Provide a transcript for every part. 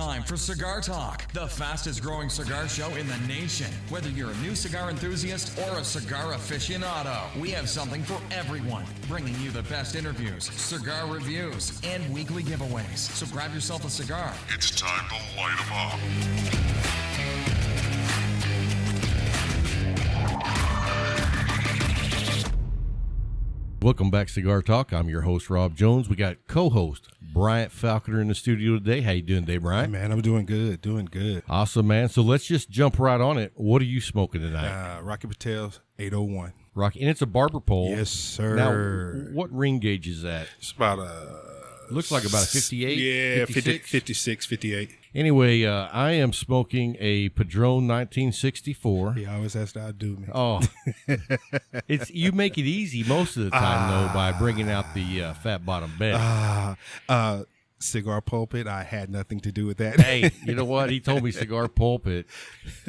time for Cigar Talk, the fastest growing cigar show in the nation. Whether you're a new cigar enthusiast or a cigar aficionado, we have something for everyone, bringing you the best interviews, cigar reviews, and weekly giveaways. So grab yourself a cigar. It's time to light 'em up. Welcome back, Cigar Talk. I'm your host, Rob Jones. We got co-host Bryant Falconer in the studio today. How you doing today, Bryant? Hey man, I'm doing good. Awesome, man. So let's just jump right on it. What are you smoking tonight? Rocky Patel's 801. Rocky, and it's a barber pole. Yes, sir. Now, what ring gauge is that? It's about looks like about a 58? Yeah, 56? 56, 58. Anyway, I am smoking a Padron 1964. He always has to outdo me. Oh, you make it easy most of the time, though, by bringing out the fat bottom bed. Cigar Pulpit, I had nothing to do with that. Hey, you know what? He told me Cigar Pulpit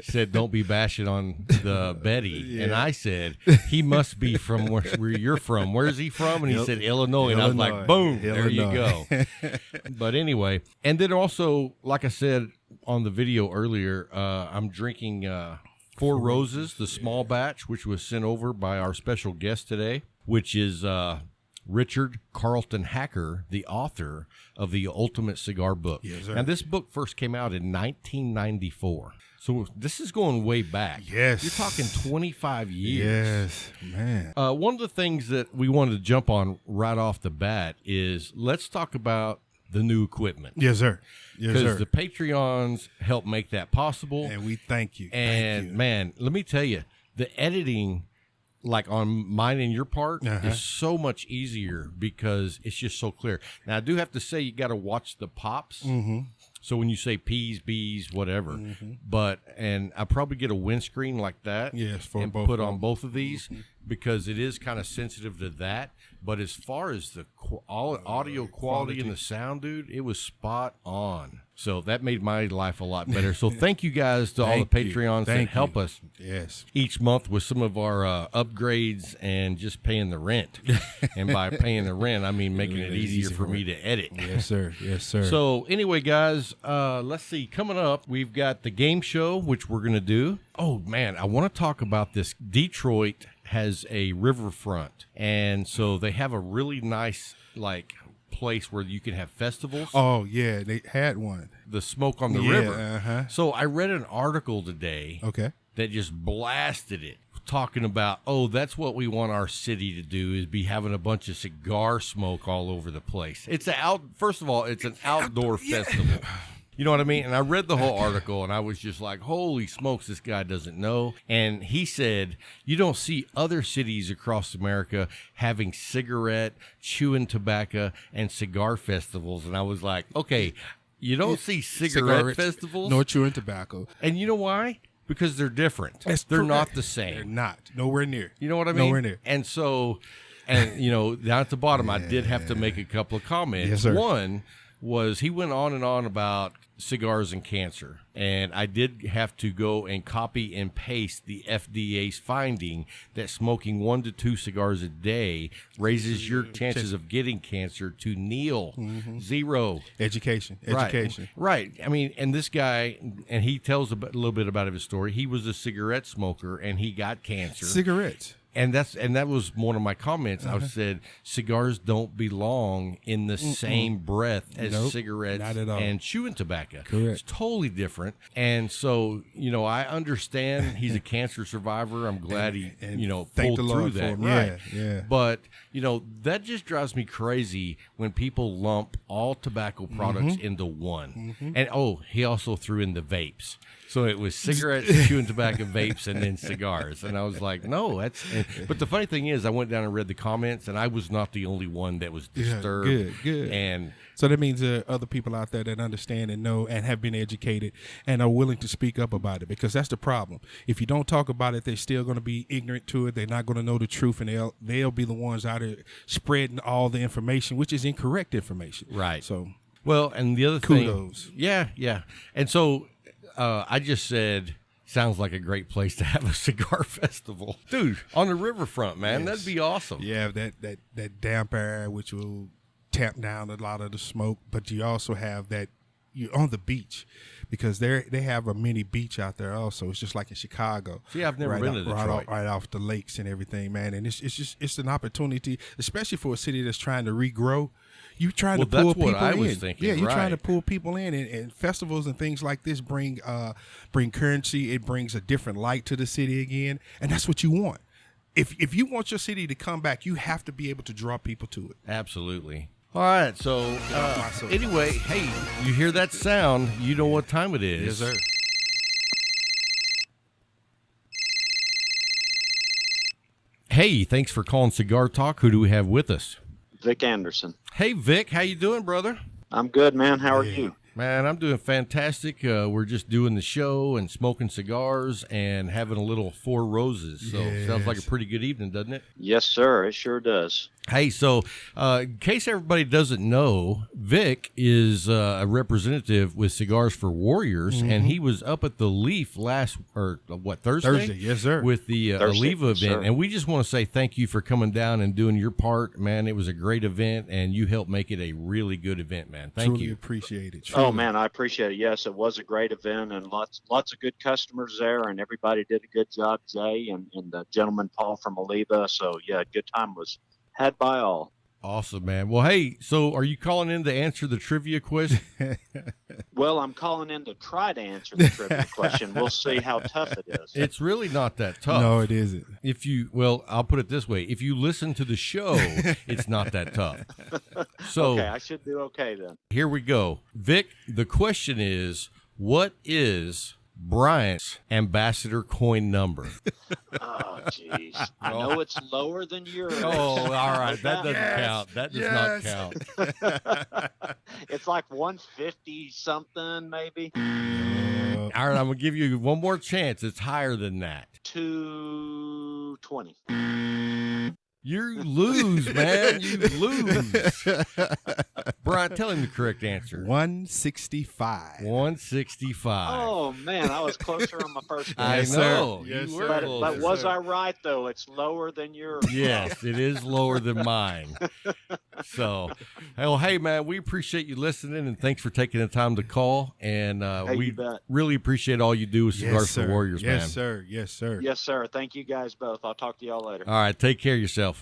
said, don't be bashing on the Betty. Yeah. And I said, he must be from where you're from. Where's he from? And he said, Illinois. And I was like, boom, there you go. But anyway, and then also, like I said on the video earlier, I'm drinking Four Roses, the small batch, which was sent over by our special guest today, which is Richard Careleton Hacker, the author of the Ultimate Cigar Book. Yes, sir. Now, this book first came out in 1994. So this is going way back. Yes. You're talking 25 years. Yes, man. One of the things that we wanted to jump on right off the bat is let's talk about the new equipment. Yes, sir. Yes, Because sir. the Patreons help make that possible. And we thank you. And, thank you. man, let me tell you, the editing, like on mine and your part, is so much easier because it's just so clear. Now, I do have to say you got to watch the pops. Mm-hmm. So when you say P's, B's, whatever. Mm-hmm. And I probably get a windscreen like that. Yes, for and both put of on them. both of these because it is kind of sensitive to that. But as far as the audio quality and the sound, dude, it was spot on. So that made my life a lot better. So thank you guys to all the Patreons that help us each month with some of our upgrades and just paying the rent. And by paying the rent, I mean making it easier for me to edit. Yes, sir. Yes, sir. So anyway, guys, let's see. Coming up, we've got the game show, which we're going to do. Oh, man, I want to talk about this. Detroit has a riverfront, and so they have a really nice, place where you can have festivals. Oh, yeah, they had one. The smoke on the river. Uh-huh. So I read an article today that just blasted it, talking about, that's what we want our city to do is be having a bunch of cigar smoke all over the place. First of all, it's an outdoor festival. You know what I mean? And I read the whole article, and I was just like, holy smokes, this guy doesn't know. And he said, you don't see other cities across America having cigarette, chewing tobacco, and cigar festivals. And I was like, okay, you don't see cigarette festivals? No chewing tobacco. And you know why? Because they're different. They're not the same. They're not. Nowhere near. You know what I mean? Nowhere near. And so, down at the bottom, I did have to make a couple of comments. Yes, sir. One was he went on and on about cigars and cancer. And I did have to go and copy and paste the FDA's finding that smoking 1 to 2 cigars a day raises your chances of getting cancer to nil. Mm-hmm. 0. Education. Right. I mean, and this guy, and he tells a little bit about his story. He was a cigarette smoker, and he got cancer. Cigarettes. And that was one of my comments. I said cigars don't belong in the same breath as cigarettes not at all. And chewing tobacco. Correct. It's totally different. And so, I understand he's a cancer survivor. I'm glad he, thank pulled the through Lord that. for him. Right. Yeah. But, that just drives me crazy when people lump all tobacco products into one. Mm-hmm. And, he also threw in the vapes. So it was cigarettes, chewing tobacco, vapes, and then cigars. And I was like, no, but the funny thing is, I went down and read the comments, and I was not the only one that was disturbed. Yeah, good. And so that means there are other people out there that understand and know and have been educated and are willing to speak up about it, because that's the problem. If you don't talk about it, they're still going to be ignorant to it. They're not going to know the truth, and they'll be the ones out there spreading all the information, which is incorrect information. Right. So, well, and the other kudos. thing. Yeah. And so I just said, sounds like a great place to have a cigar festival. Dude, on the riverfront, man. Yes. That'd be awesome. Yeah, that damp air, which will tamp down a lot of the smoke, but you also have that you're on the beach, because they have a mini beach out there also. It's just like in Chicago. See, I've never been to Detroit. Right off the lakes and everything, man. And it's an opportunity, especially for a city that's trying to regrow. You're trying to pull people in. That's what I was thinking. Yeah, you're right. trying to pull people in, and festivals and things like this bring currency. It brings a different light to the city again, and that's what you want. If you want your city to come back, you have to be able to draw people to it. Absolutely. All right, so anyway, hey, you hear that sound, you know what time it is. Yes, sir. Hey, thanks for calling Cigar Talk. Who do we have with us? Vic Anderson. Hey, Vic, how you doing, brother? I'm good, man. How are you? Man, I'm doing fantastic. We're just doing the show and smoking cigars and having a little Four Roses. So sounds like a pretty good evening, doesn't it? Yes, sir. It sure does. Hey, so in case everybody doesn't know, Vic is a representative with Cigars for Warriors, and he was up at the Leaf Thursday? Thursday, yes, sir. With the Oliva event. Sir. And we just want to say thank you for coming down and doing your part. Man, it was a great event, and you helped make it a really good event, man. Thank Truly you. Appreciate it. Oh, man, I appreciate it. Yes, it was a great event, and lots of good customers there, and everybody did a good job, Jay and the gentleman Paul from Oliva. So, yeah, good time was had by all. Awesome, man. Well, hey, so are you calling in to answer the trivia question? Well, I'm calling in to try to answer the trivia question. We'll see how tough it is. It's really not that tough. No, it isn't. I'll put it this way. If you listen to the show, it's not that tough. So Okay, I should do okay then. here we go. Vic, the question is, what is Bryant's ambassador coin number? Oh, jeez. I know it's lower than yours. Oh, all right. That doesn't count. That does not count. It's like 150 something, maybe. All right, I'm going to give you one more chance. It's higher than that. 220. You lose, man. You lose. Brian, tell him the correct answer. 165. 165. Oh, man, I was closer on my first I guess. know. Yes, You sir. were But closer. was I right, though? It's lower than yours. Yes, it is lower than mine. So, well, hey, man, we appreciate you listening, and thanks for taking the time to call. And we you bet. really appreciate all you do with Cigars for Warriors, man. Yes, sir. Yes, sir. Yes, sir. Thank you guys both. I'll talk to y'all later. All right, take care of yourself.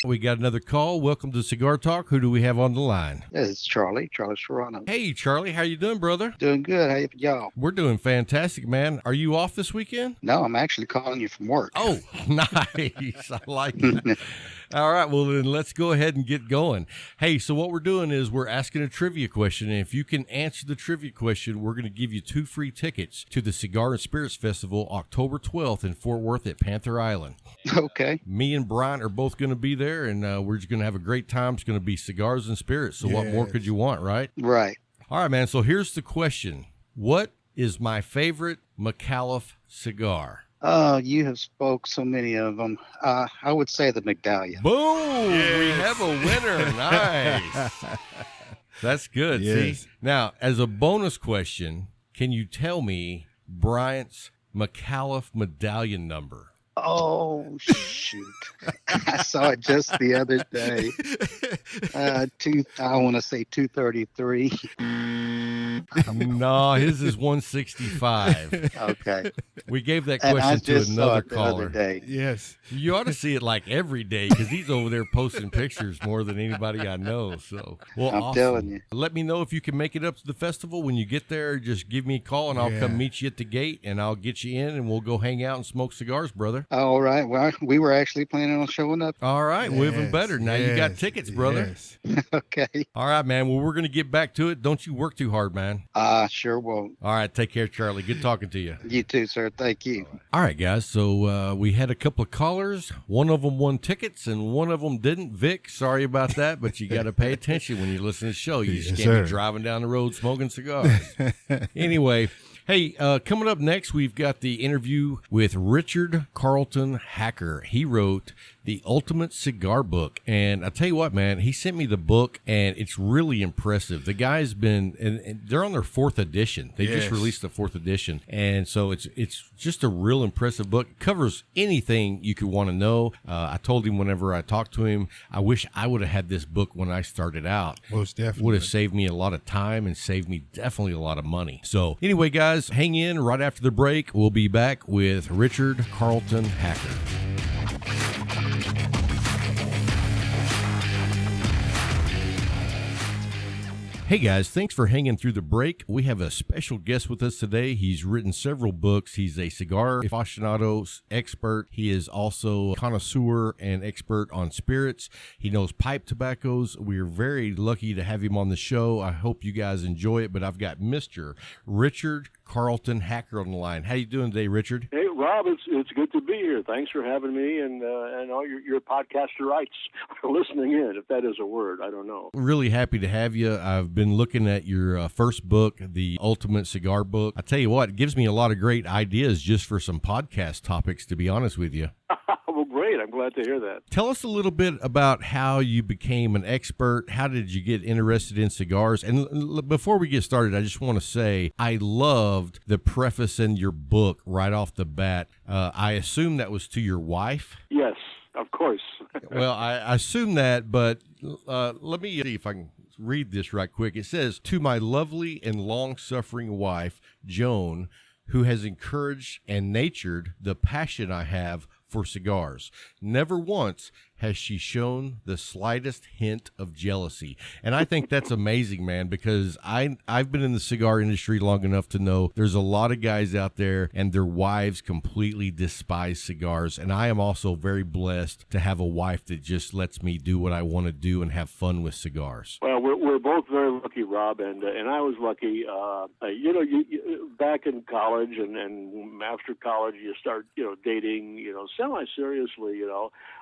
We got another call. Welcome to Cigar Talk. Who do we have on the line? This is Charlie Serrano. Hey, Charlie, how you doing, brother? Doing good. How y'all? We're doing fantastic, man. Are you off this weekend? No, I'm actually calling you from work. Oh, nice. I like it. All right, well, then let's go ahead and get going. Hey, so what we're doing is we're asking a trivia question, and if you can answer the trivia question, we're going to give you 2 free tickets to the Cigar and Spirits Festival October 12th in Fort Worth at Panther Island. Okay. Me and Brian are both going to be there, and we're just going to have a great time. It's going to be cigars and spirits, so what more could you want, right? Right. All right, man, so here's the question. What is my favorite McAuliffe cigar? You have spoke so many of them. I would say the Medallion. Boom! We have a winner. Nice. That's good. Yes. See? Now, as a bonus question, can you tell me Bryant's McAuliffe medallion number? Oh, shoot. I saw it just the other day. I want to say 233. No, his is 165. Okay. We gave that And I question to just saw another it the caller. other day. Yes. You ought to see it like every day because he's over there posting pictures more than anybody I know. So, well, I'm awesome. telling you. Let me know if you can make it up to the festival. When you get there, just give me a call and I'll come meet you at the gate and I'll get you in and we'll go hang out and smoke cigars, brother. All right. Well, we were actually planning on showing up. All right. Well, even better. Now you got tickets, brother. Yes. Okay. All right, man. Well, we're going to get back to it. Don't you work too hard, man. Sure won't. All right. Take care, Charlie. Good talking to you. You too, sir. Thank you. All right, guys. So we had a couple of callers. One of them won tickets and one of them didn't. Vic, sorry about that, but you got to pay attention when you listen to the show. You just can't be driving down the road smoking cigars. Anyway, Hey, coming up next, we've got the interview with Richard Careleton Hacker. He wrote The Ultimate Cigar Book. And I tell you what, man, he sent me the book, and it's really impressive. The guy's been, and they're on their 4th edition. They just released the 4th edition. And so it's just a real impressive book. It covers anything you could want to know. I told him whenever I talked to him, I wish I would have had this book when I started out. Most definitely. Would have saved me a lot of time and saved me definitely a lot of money. So anyway, guys, hang in. Right after the break, we'll be back with Richard Careleton Hacker. Hey guys, thanks for hanging through the break. We have a special guest with us today. He's written several books. He's a cigar aficionado expert. He is also a connoisseur and expert on spirits. He knows pipe tobaccos. We're very lucky to have him on the show. I hope you guys enjoy it, but I've got Mr. Richard Careleton Hacker on the line. How you doing today, Richard? Hey, Rob, it's good to be here. Thanks for having me and all your podcaster rights for listening in, if that is a word. I don't know. Really happy to have you. I've been looking at your first book, The Ultimate Cigar Book. I tell you what, it gives me a lot of great ideas just for some podcast topics, to be honest with you. Well, great. I'm glad to hear that. Tell us a little bit about how you became an expert. How did you get interested in cigars? And before we get started, I just want to say I loved the preface in your book right off the bat. I assume that was to your wife? Yes, of course. Well, I assume that, but let me see if I can read this right quick. It says, "To my lovely and long-suffering wife, Joan, who has encouraged and nurtured the passion I have for cigars. Never once has she shown the slightest hint of jealousy." And I think that's amazing, man, because I've been in the cigar industry long enough to know there's a lot of guys out there and their wives completely despise cigars. And I am also very blessed to have a wife that just lets me do what I want to do and have fun with cigars. Well, we're both very lucky, Rob, and I was lucky. You back in college and after college, you start dating semi-seriously,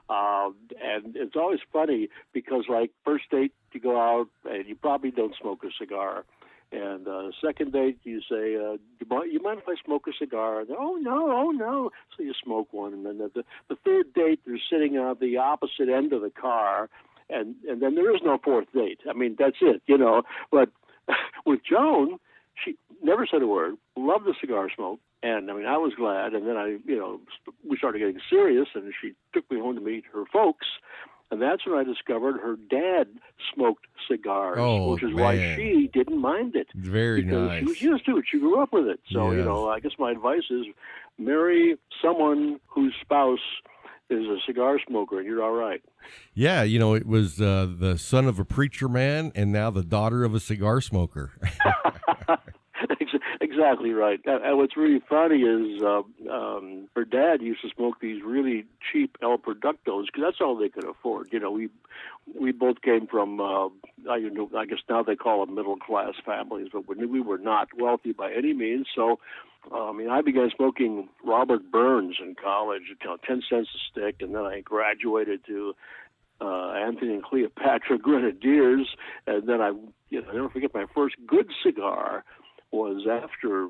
and it's always funny because, like, first date, you go out and you probably don't smoke a cigar. And second date, you say, you mind if I smoke a cigar? And, oh, no. So you smoke one. And then the third date, they're sitting on the opposite end of the car, and then there is no fourth date. I mean, that's it, But with Joan, she never said a word, loved the cigar smoke. And, I was glad. And then we started getting serious, and she took me home to meet her folks. And that's when I discovered her dad smoked cigars, which is why she didn't mind it. Very nice. She was used to it. She grew up with it. So, yes. I guess my advice is marry someone whose spouse is a cigar smoker, and you're all right. Yeah, it was the son of a preacher man and now the daughter of a cigar smoker. Exactly right. And what's really funny is her dad used to smoke these really cheap El Productos because that's all they could afford. We both came from, I guess now they call them middle-class families, but we were not wealthy by any means. So, I began smoking Robert Burns in college, 10 cents a stick, and then I graduated to Anthony and Cleopatra Grenadiers, and then I'll never forget my first good cigar was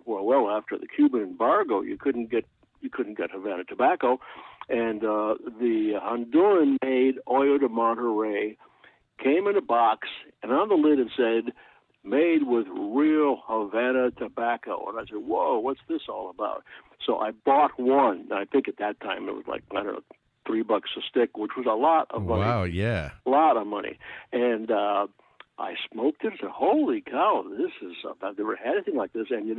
well after the Cuban embargo. You couldn't get Havana tobacco, and the Honduran-made Hoyo de Monterrey came in a box, and on the lid it said, "Made with real Havana tobacco." And I said, "Whoa, what's this all about?" So I bought one. I think at that time it was like, I don't know, $3 a stick, which was a lot of money. Wow, yeah. A lot of money. And I smoked it and said, holy cow, I've never had anything like this. And,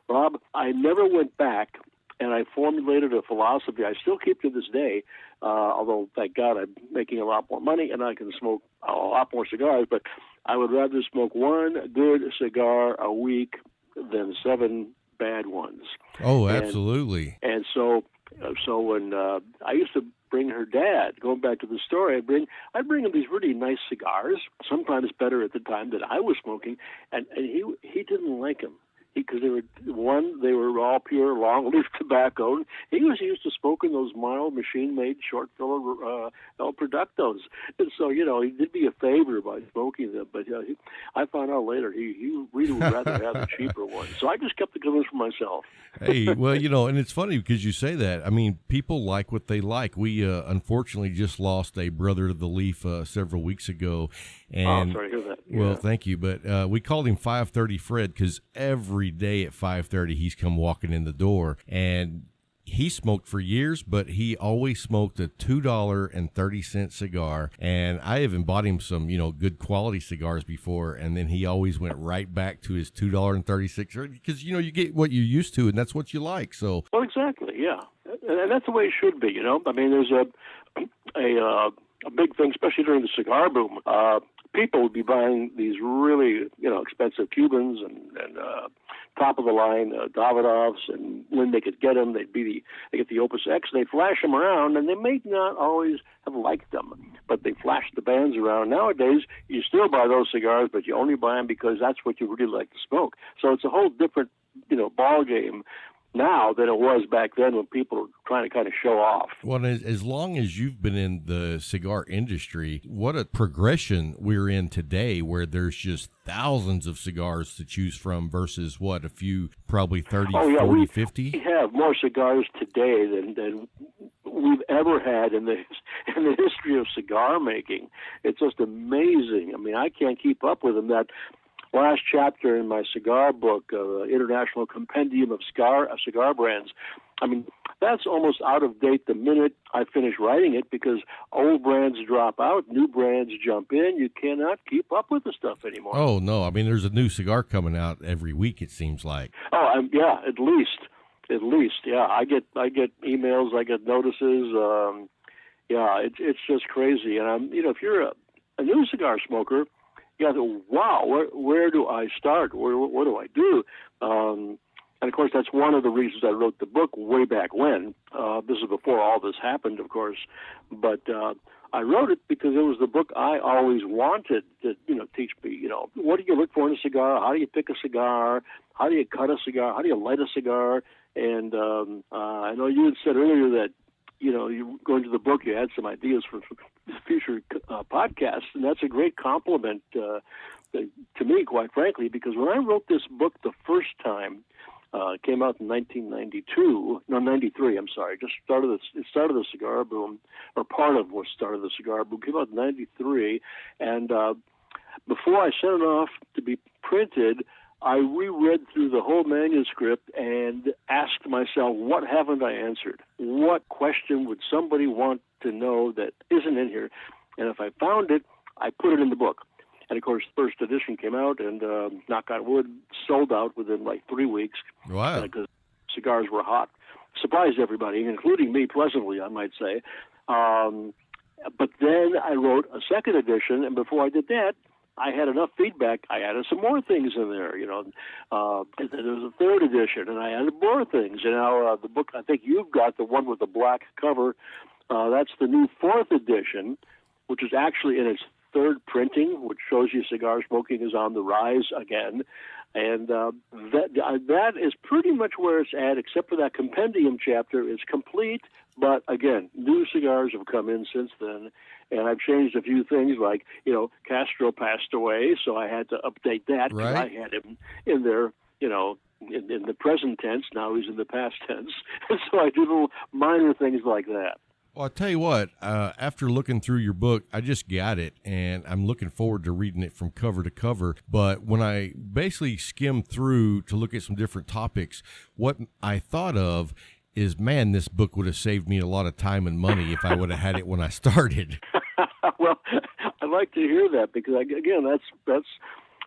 Rob, I never went back, and I formulated a philosophy I still keep to this day, although, thank God, I'm making a lot more money and I can smoke a lot more cigars, but I would rather smoke one good cigar a week than 7 bad ones. Oh, absolutely. And so when I used to bring her dad, going back to the story, I'd bring him these really nice cigars, sometimes better at the time that I was smoking, and he didn't like them. because they were all pure long leaf tobacco. He was used to smoking those mild machine-made short filler El Productos, and so he did me a favor by smoking them. But I found out later he really would rather have the cheaper one. So I just kept the good ones for myself. Hey, well, and it's funny because you say that. I mean, people like what they like. We unfortunately just lost a brother of the leaf several weeks ago. And, sorry to hear that. Well, thank you. But we called him 530 Fred because every day at 5:30 he's come walking in the door, and he smoked for years, but he always smoked a $2.30 cigar. And I even bought him some, good quality cigars before, and then he always went right back to his $2.36 because you get what you're used to, and that's what you like. So, well, exactly, yeah, and that's the way it should be. I mean, there's a big thing, especially during the cigar boom. People would be buying these really, expensive Cubans and top of the line Davidoffs, and when they could get them, they get the Opus X. They flash them around, and they may not always have liked them, but they flash the bands around. Nowadays, you still buy those cigars, but you only buy them because that's what you really like to smoke. So it's a whole different, ball game now than it was back then when people were trying to kind of show off. Well, as long as you've been in the cigar industry, what a progression we're in today where there's just thousands of cigars to choose from versus a few, probably 30, 40, 50? We have more cigars today than we've ever had in the history of cigar making. It's just amazing. I mean, I can't keep up with them. That last chapter in my cigar book, International Compendium of Cigar Brands, I mean, that's almost out of date the minute I finish writing it because old brands drop out, new brands jump in. You cannot keep up with the stuff anymore. Oh, no. I mean, there's a new cigar coming out every week, it seems like. Oh, yeah, at least. Yeah, I get emails, I get notices. It's just crazy. And if you're a new cigar smoker, wow, where do I start? What do I do? And, of course, that's one of the reasons I wrote the book way back when. This is before all this happened, of course. But I wrote it because it was the book I always wanted to, teach me, what do you look for in a cigar? How do you pick a cigar? How do you cut a cigar? How do you light a cigar? And I know you had said earlier that, you going to the book, you had some ideas for future podcasts, and that's a great compliment to me, quite frankly, because when I wrote this book the first time, it came out in 93, I'm sorry, it started the cigar boom, or part of what started the cigar boom, came out in 93, and before I sent it off to be printed, I reread through the whole manuscript and asked myself, what haven't I answered? What question would somebody want to know that isn't in here? And if I found it, I put it in the book. And, of course, the first edition came out and, knock on wood, sold out within like 3 weeks. Wow. Because cigars were hot. Surprised everybody, including me pleasantly, I might say. But then I wrote a second edition, and before I did that, I had enough feedback. I added some more things in there, and then there was a third edition, and I added more things. And now the book, I think you've got the one with the black cover. That's the new fourth edition, which is actually in its third printing, which shows you cigar smoking is on the rise again. And that is pretty much where it's at, except for that compendium chapter. It's complete, but again, new cigars have come in since then, and I've changed a few things, like, Castro passed away, so I had to update that, because I had him in there, in the present tense. Now he's in the past tense. So I do little minor things like that. Well, I'll tell you what, after looking through your book, I just got it, and I'm looking forward to reading it from cover to cover. But when I basically skimmed through to look at some different topics, what I thought of is, man, this book would have saved me a lot of time and money if I would have had it when I started. Well, I'd like to hear that, because, again, that's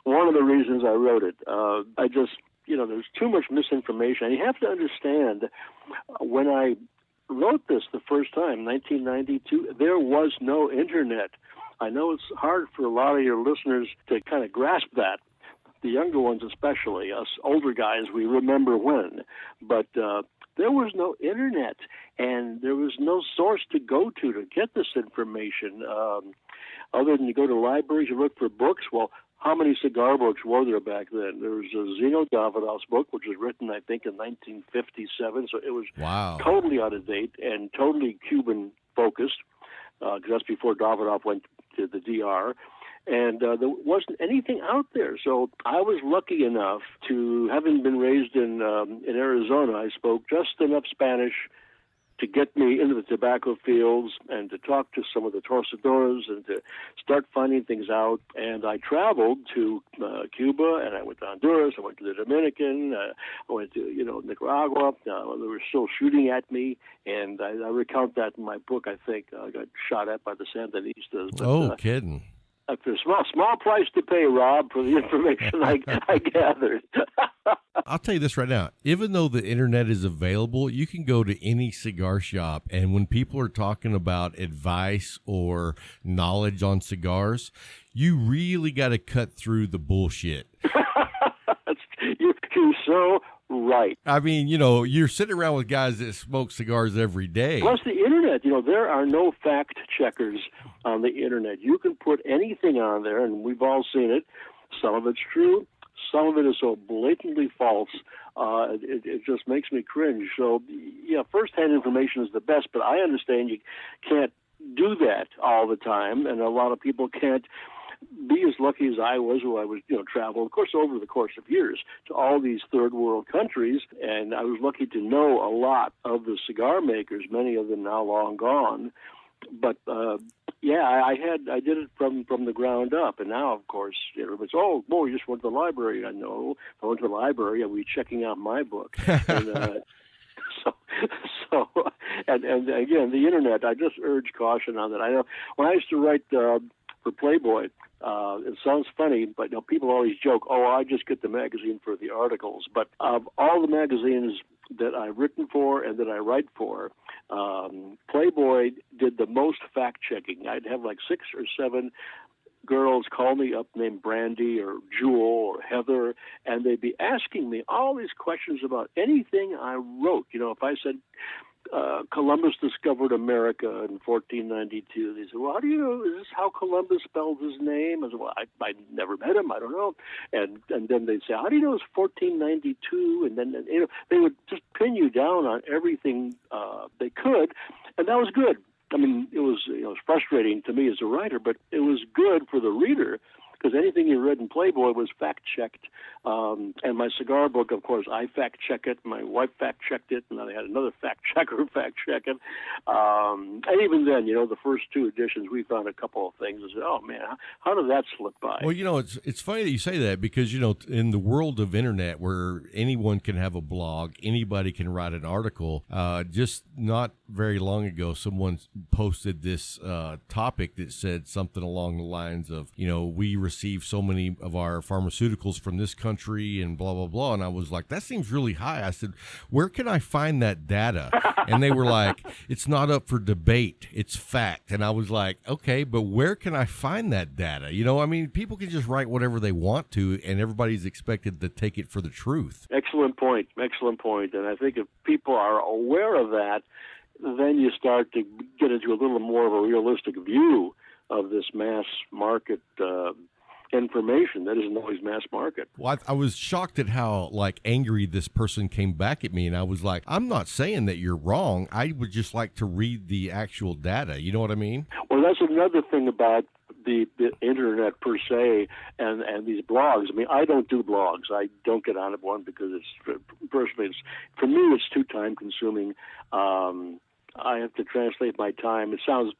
one of the reasons I wrote it. I just, there's too much misinformation. And you have to understand, when I wrote this the first time, 1992, there was no internet. I know it's hard for a lot of your listeners to kind of grasp that, the younger ones especially. Us older guys, we remember when. But there was no internet, and there was no source to go to get this information. Other than you go to libraries, you look for books. Well, how many cigar books were there back then? There was a Zeno Davidoff's book, which was written, I think, in 1957, so it was totally out of date and totally Cuban-focused, because that's before Davidoff went to the DR. And there wasn't anything out there. So I was lucky enough to, having been raised in Arizona, I spoke just enough Spanish to get me into the tobacco fields and to talk to some of the torcedores and to start finding things out. And I traveled to Cuba, and I went to Honduras, I went to the Dominican, I went to Nicaragua. They were still shooting at me, and I recount that in my book. I think I got shot at by the Sandinistas. But, kidding. After a small price to pay, Rob, for the information I gathered. I'll tell you this right now. Even though the internet is available, you can go to any cigar shop, and when people are talking about advice or knowledge on cigars, you really got to cut through the bullshit. You're so right. I mean, you're sitting around with guys that smoke cigars every day. Plus the internet, there are no fact checkers on the internet. You can put anything on there, and we've all seen it. Some of it's true. Some of it is so blatantly false. It just makes me cringe. So, yeah, first-hand information is the best, but I understand you can't do that all the time, and a lot of people can't be as lucky as I was, who I was, travel, of course, over the course of years to all these third world countries. And I was lucky to know a lot of the cigar makers, many of them now long gone. But, I did it from the ground up. And now, of course, everybody's, oh, boy, you just went to the library. I know. If I went to the library, I'd be checking out my book. And, and again, the internet, I just urge caution on that. I know when I used to write for Playboy, it sounds funny, but people always joke, oh, I just get the magazine for the articles. But of all the magazines that I've written for and that I write for, Playboy did the most fact-checking. I'd have like 6 or 7 girls call me up named Brandy or Jewel or Heather, and they'd be asking me all these questions about anything I wrote. If I said Columbus discovered America in 1492, they said, well, how do you know, is this how Columbus spelled his name? I said, well, I never met him, I don't know. And then they'd say, how do you know it's 1492? And then they would just pin you down on everything they could, and that was good. I mean, it was frustrating to me as a writer, but it was good for the reader, because anything you read in Playboy was fact-checked. And my cigar book, of course, I fact-check it. My wife fact-checked it, and then I had another fact-checker fact-check it. And even then, the first 2 editions, we found a couple of things and said, oh, man, how did that slip by? Well, it's funny that you say that, because, in the world of internet where anyone can have a blog, anybody can write an article, just not very long ago, someone posted this topic that said something along the lines of, we receive so many of our pharmaceuticals from this country and blah, blah, blah. And I was like, that seems really high. I said, where can I find that data? And they were like, it's not up for debate. It's fact. And I was like, okay, but where can I find that data? People can just write whatever they want to, and everybody's expected to take it for the truth. Excellent point. And I think if people are aware of that, then you start to get into a little more of a realistic view of this mass market information that isn't always mass market. Well, I was shocked at how angry this person came back at me, and I was like, I'm not saying that you're wrong. I would just like to read the actual data. You know what I mean? Well, that's another thing about the internet per se and these blogs. I mean, I don't do blogs. I don't get on it one because for me it's too time consuming. I have to translate my time. It sounds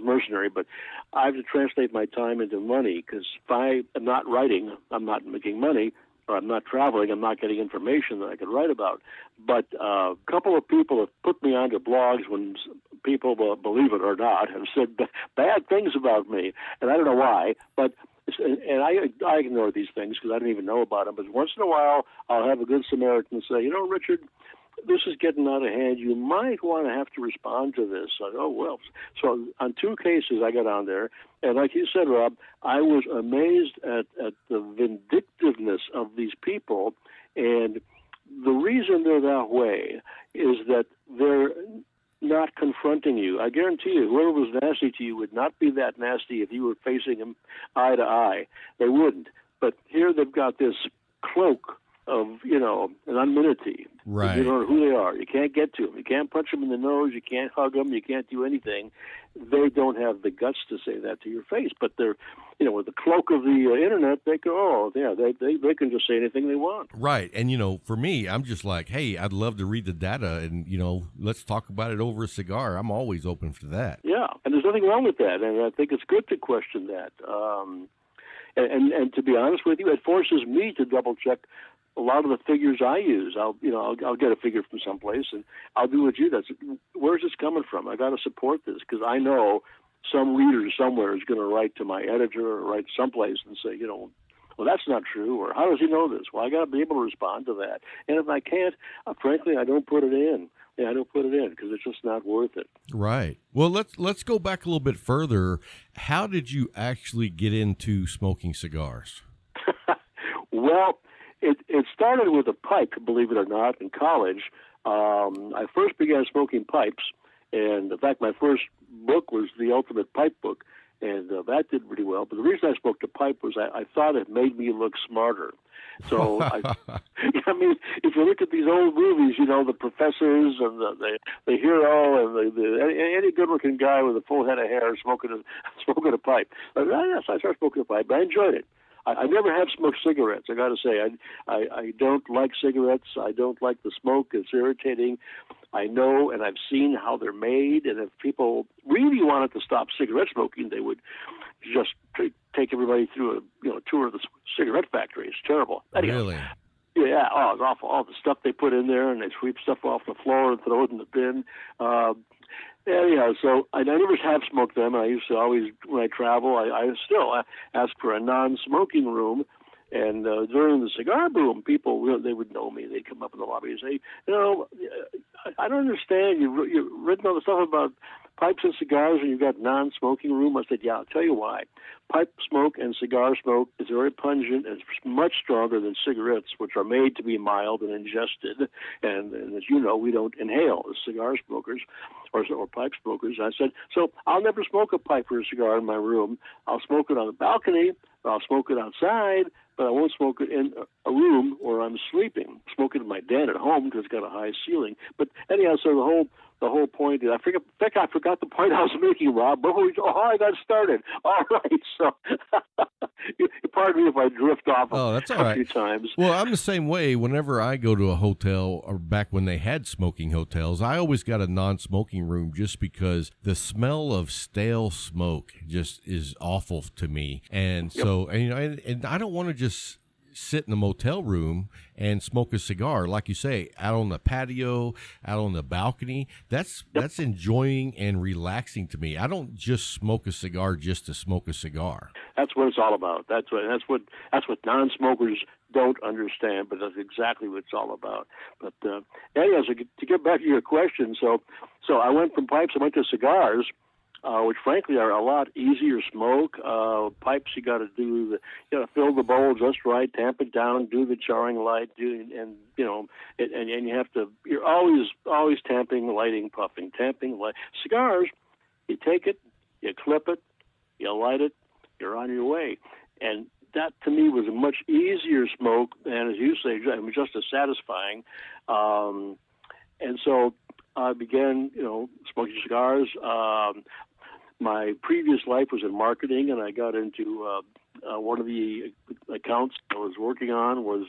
mercenary, but I have to translate my time into money, because if I am not writing, I'm not making money, or I'm not traveling, I'm not getting information that I could write about. But a couple of people have put me onto blogs when people, believe it or not, have said bad things about me, and I don't know why, but and I ignore these things because I don't even know about them. But once in a while, I'll have a good Samaritan say, Richard, this is getting out of hand. You might want to have to respond to this. I go, oh, well. So on 2 cases I got on there, and like you said, Rob, I was amazed at the vindictiveness of these people. And the reason they're that way is that they're not confronting you. I guarantee you, whoever was nasty to you would not be that nasty if you were facing him eye to eye. They wouldn't. But here they've got this cloak of, anonymity. Right. You don't know who they are. You can't get to them. You can't punch them in the nose. You can't hug them. You can't do anything. They don't have the guts to say that to your face. But they're, with the cloak of the internet, they go, they can just say anything they want. Right. And, for me, I'm just like, hey, I'd love to read the data and, let's talk about it over a cigar. I'm always open for that. Yeah. And there's nothing wrong with that. And I think it's good to question that. And to be honest with you, it forces me to double check a lot of the figures I use. I'll get a figure from someplace, and I'll do what you do. Where's this coming from? I got to support this because I know some reader somewhere is going to write to my editor or write someplace and say, well, that's not true, or how does he know this? Well, I got to be able to respond to that. And if I can't, frankly, I don't put it in. I don't put it in because it's just not worth it. Right. Well, let's go back a little bit further. How did you actually get into smoking cigars? Well, it started with a pipe, believe it or not, in college. I first began smoking pipes, and in fact, my first book was the Ultimate Pipe Book, and that did really well. But the reason I smoked a pipe was I thought it made me look smarter. So, if you look at these old movies, the professors and the hero and any good-looking guy with a full head of hair smoking a pipe. Yes, I started smoking a pipe. I enjoyed it. I never have smoked cigarettes. I got to say, I don't like cigarettes. I don't like the smoke. It's irritating. I know, and I've seen how they're made. And if people really wanted to stop cigarette smoking, they would just take everybody through a tour of the cigarette factory. It's terrible. Anyway, really? Yeah. Oh, it's awful. All the stuff they put in there, and they sweep stuff off the floor and throw it in the bin. Anyhow, so I never have smoked them. I used to always, when I travel, I still ask for a non-smoking room. And during the cigar boom, people, they would know me. They'd come up in the lobby and say, I don't understand. You've written all the stuff about pipes and cigars and you've got non-smoking room. I said, yeah, I'll tell you why. Pipe smoke and cigar smoke is very pungent and it's much stronger than cigarettes, which are made to be mild and ingested. And as you know, we don't inhale as cigar smokers or pipe smokers. I said, so I'll never smoke a pipe or a cigar in my room. I'll smoke it on the balcony, or I'll smoke it outside, but I won't smoke it in a room where I'm sleeping. Smoke it in my den at home because it's got a high ceiling. But anyhow, so the whole point is, I forgot the point I was making, Rob. But I got started. All right, so pardon me if I drift off that's all a right. few times. Well, I'm the same way. Whenever I go to a hotel, or back when they had smoking hotels, I always got a non-smoking room just because the smell of stale smoke just is awful to me. And so, and I don't want to just sit in the motel room and smoke a cigar, like you say, out on the patio, out on the balcony. That's enjoying and relaxing to me. I don't just smoke a cigar just to smoke a cigar. That's what it's all about. That's what non-smokers don't understand, but that's exactly what it's all about. But anyways, to get back to your question, so I went from pipes, I went to cigars. Which frankly are a lot easier smoke. Pipes, you got to fill the bowl just right, tamp it down, do the charring light, and you have to. You're always tamping, lighting, puffing, tamping, light. Cigars, you take it, you clip it, you light it, you're on your way, and that to me was a much easier smoke, and as you say, just as satisfying. And so I began, smoking cigars. My previous life was in marketing, and I got into one of the accounts I was working on was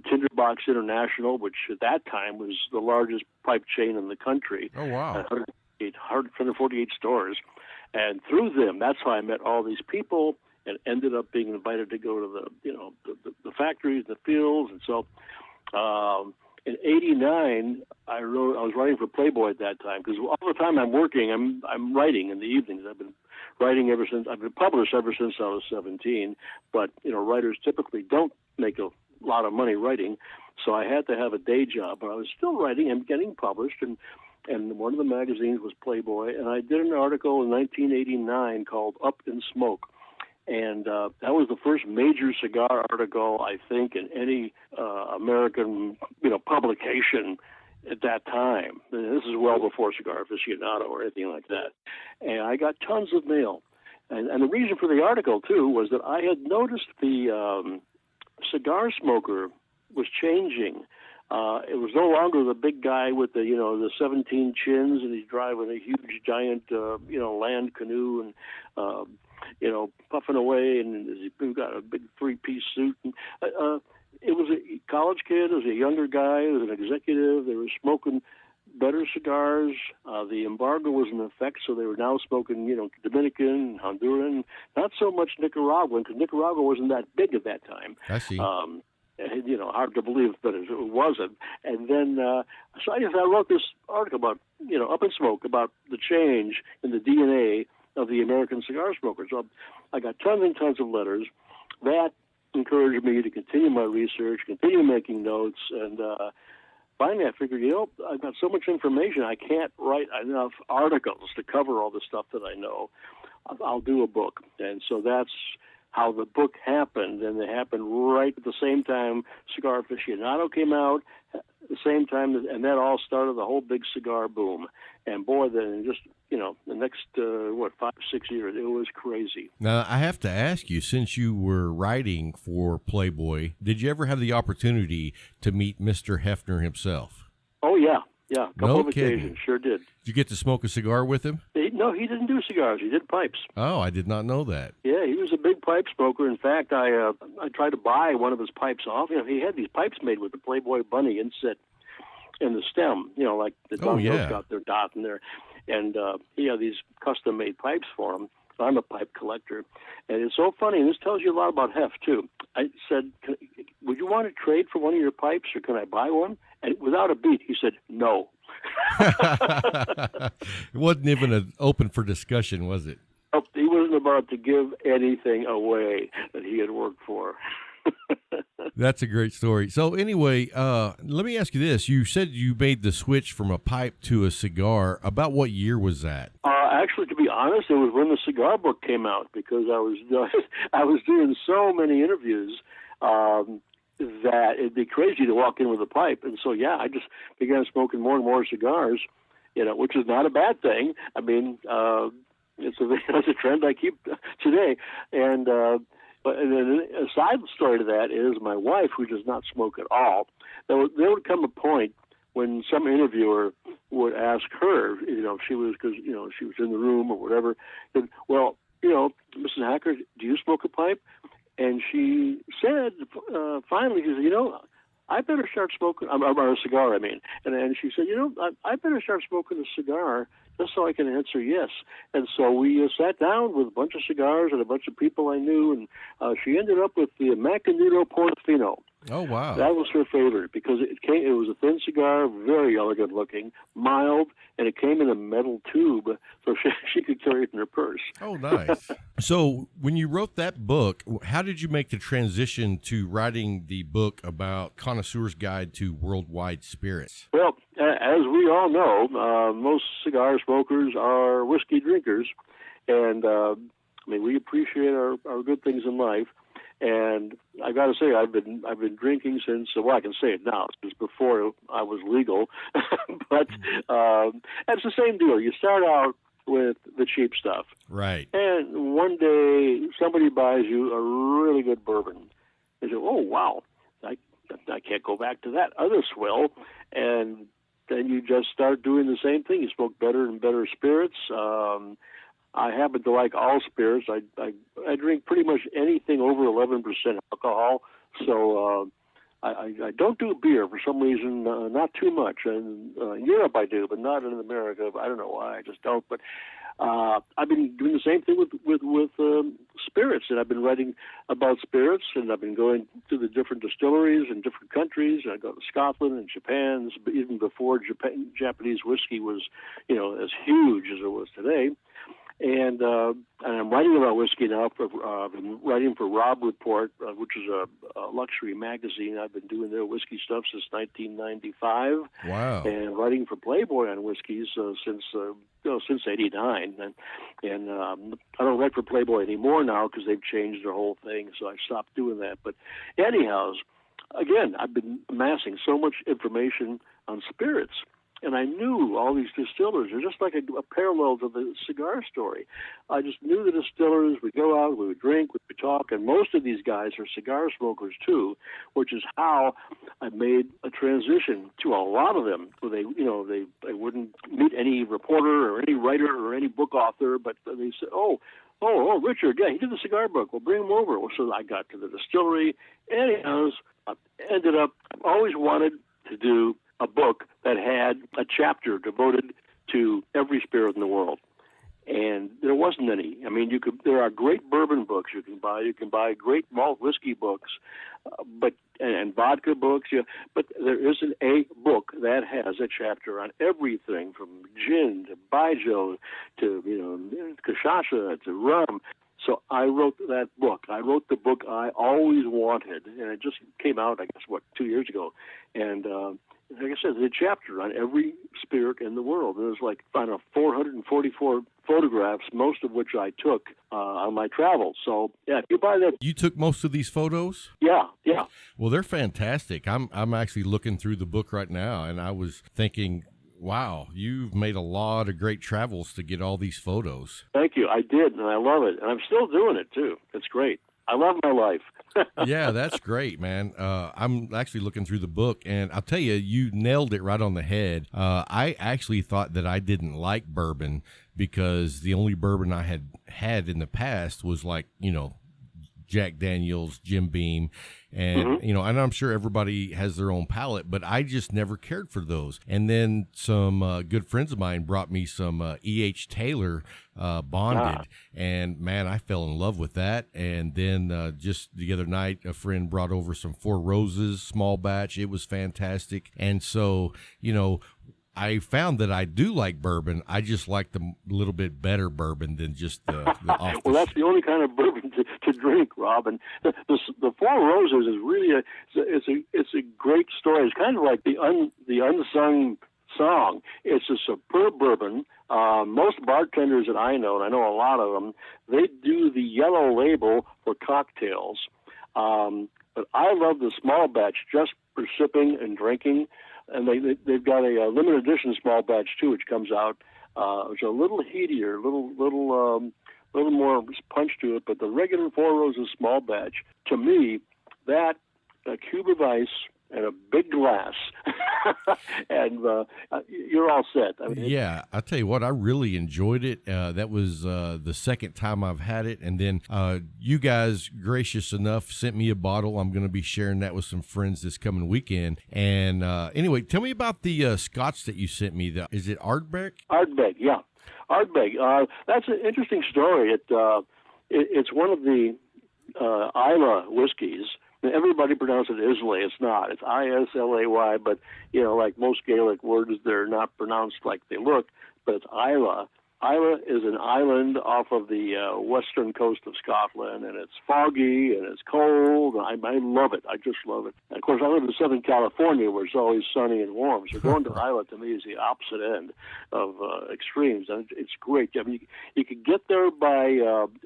Tinderbox International, which at that time was the largest pipe chain in the country. Oh, wow. 148 stores. And through them, that's how I met all these people and ended up being invited to go to the factories, the fields. And so in '89, I was writing for Playboy at that time because all the time I'm working, I'm writing in the evenings. I've been writing I've been published ever since I was 17. But writers typically don't make a lot of money writing, so I had to have a day job. But I was still writing and getting published, and one of the magazines was Playboy, and I did an article in 1989 called "Up in Smoke." And that was the first major cigar article, I think, in any American, publication at that time. And this is well before Cigar Aficionado or anything like that. And I got tons of mail. And the reason for the article, too, was that I had noticed the cigar smoker was changing. It was no longer the big guy with the 17 chins, and he's driving a huge, giant, land canoe and, puffing away, and he's got a big three-piece suit. And, it was a college kid. It was a younger guy. It was an executive. They were smoking better cigars. The embargo was in effect, so they were now smoking, Dominican, Honduran, not so much Nicaraguan, because Nicaragua wasn't that big at that time. I see. Hard to believe, but it wasn't. And then, so I wrote this article about, Up in Smoke, about the change in the DNA of the American cigar smoker. So I got tons and tons of letters. That encouraged me to continue my research, continue making notes, and finally I figured, I've got so much information, I can't write enough articles to cover all the stuff that I know. I'll do a book. And so that's how the book happened, and it happened right at the same time Cigar Aficionado came out, at the same time, and that all started the whole big cigar boom. And boy, then just, the next, 5 6 years, it was crazy. Now, I have to ask you, since you were writing for Playboy, did you ever have the opportunity to meet Mr. Hefner himself? Oh, yeah. Yeah, a couple No of kidding. occasions, sure did. Did you get to smoke a cigar with him? No, he didn't do cigars. He did pipes. Oh, I did not know that. Yeah, he was a big pipe smoker. In fact, I tried to buy one of his pipes off. He had these pipes made with the Playboy bunny inset in the stem, like the Dunlop's got their dot in there. And he had these custom-made pipes for him. I'm a pipe collector. And it's so funny, and this tells you a lot about Hef, too. I said, would you want to trade for one of your pipes, or can I buy one? And without a beat, he said, no. It wasn't even open for discussion, was it? Oh, he wasn't about to give anything away that he had worked for. That's a great story. So anyway, let me ask you this. You said you made the switch from a pipe to a cigar. About what year was that? Actually, to be honest, it was when the Cigar Book came out, because I was doing so many interviews that it'd be crazy to walk in with a pipe. And so, I just began smoking more and more cigars, which is not a bad thing. I mean, it's a trend I keep today. And then a side story to that is my wife, who does not smoke at all. There would come a point when some interviewer would ask her, if she was, because, she was in the room or whatever, and, well, Mrs. Hacker, do you smoke a pipe? And she said, finally, she said, I better start smoking, or a cigar, I mean. And she said, I better start smoking a cigar just so I can answer yes. And so we sat down with a bunch of cigars and a bunch of people I knew, and she ended up with the Macanudo Portofino. Oh, wow. That was her favorite because it was a thin cigar, very elegant looking, mild, and it came in a metal tube so she could carry it in her purse. Oh, nice. So when you wrote that book, how did you make the transition to writing the book about Connoisseur's Guide to Worldwide Spirits? Well, as we all know, most cigar smokers are whiskey drinkers, and we appreciate our good things in life. And I got to say, I've been drinking since, well, I can say it now, since before I was legal. But it's the same deal. You start out with the cheap stuff, right? And one day somebody buys you a really good bourbon. They say, "Oh, wow, I can't go back to that other swill." And then you just start doing the same thing. You smoke better and better spirits. I happen to like all spirits. I drink pretty much anything over 11% alcohol. So I don't do beer for some reason, not too much. And in Europe I do, but not in America. I don't know why. I just don't. But I've been doing the same thing with spirits, and I've been writing about spirits, and I've been going to the different distilleries in different countries. I go to Scotland and Japan, even before Japanese whiskey was, as huge as it was today. And I'm writing about whiskey now. I've been writing for Rob Report, which is a luxury magazine. I've been doing their whiskey stuff since 1995. Wow! And writing for Playboy on whiskeys since '89. And I don't write for Playboy anymore now because they've changed their whole thing. So I stopped doing that. But anyhow, again, I've been amassing so much information on spirits. And I knew all these distillers. They're just like a parallel to the cigar story. I just knew the distillers. We'd go out, we would drink, we would talk, and most of these guys are cigar smokers too, which is how I made a transition to a lot of them. Where they wouldn't meet any reporter or any writer or any book author, but they said, oh, Richard, yeah, he did the Cigar Book. We'll bring him over. Well, so I got to the distillery, and I ended up, I've always wanted to do a book that had a chapter devoted to every spirit in the world. And there wasn't any. I mean, there are great bourbon books you can buy. You can buy great malt whiskey books, and vodka books. Yeah, but there isn't a book that has a chapter on everything from gin to baijiu to cachaça to rum. So I wrote that book. I wrote the book I always wanted, and it just came out, I guess, 2 years ago. And like I said, there's a chapter on every spirit in the world. There's 444 photographs, most of which I took on my travels. So, yeah, if you buy that. You took most of these photos? Yeah. Well, they're fantastic. I'm actually looking through the book right now, and I was thinking, wow, you've made a lot of great travels to get all these photos. Thank you. I did, and I love it. And I'm still doing it, too. It's great. I love my life. Yeah, that's great, man. I'm actually looking through the book, and I'll tell you, you nailed it right on the head. I actually thought that I didn't like bourbon because the only bourbon I had in the past was Jack Daniels, Jim Beam, and and I'm sure everybody has their own palate, but I just never cared for those. And then some good friends of mine brought me some E.H. Taylor Bonded, and man, I fell in love with that. And then just the other night, a friend brought over some Four Roses small batch. It was fantastic. And so, I found that I do like bourbon. I just like the little bit better bourbon than just the off. Well, that's the only kind of bourbon to drink, Rob. And the Four Roses is really it's a great story. It's kind of like the unsung song. It's a superb bourbon. Most bartenders that I know, and I know a lot of them, they do the yellow label for cocktails. But I love the small batch just for sipping and drinking. And they've got a limited edition small batch too, which comes out. It's a little heatier, little more punch to it. But the regular Four Roses small batch, to me, that a cube of ice and a big glass, and you're all set. I mean, yeah, I'll tell you what, I really enjoyed it. That was the second time I've had it. And then you guys, gracious enough, sent me a bottle. I'm going to be sharing that with some friends this coming weekend. And anyway, tell me about the scotch that you sent me. Is it Ardbeg? Ardbeg, yeah. Ardbeg. That's an interesting story. It's one of the Islay whiskeys. Everybody pronounces it Islay. It's not. It's Islay, but, like most Gaelic words, they're not pronounced like they look, but it's Islay. Islay is an island off of the western coast of Scotland, and it's foggy, and it's cold. I love it. I just love it. And of course, I live in Southern California, where it's always sunny and warm, so going to Islay, to me, is the opposite end of extremes, and it's great. I mean, you can get there by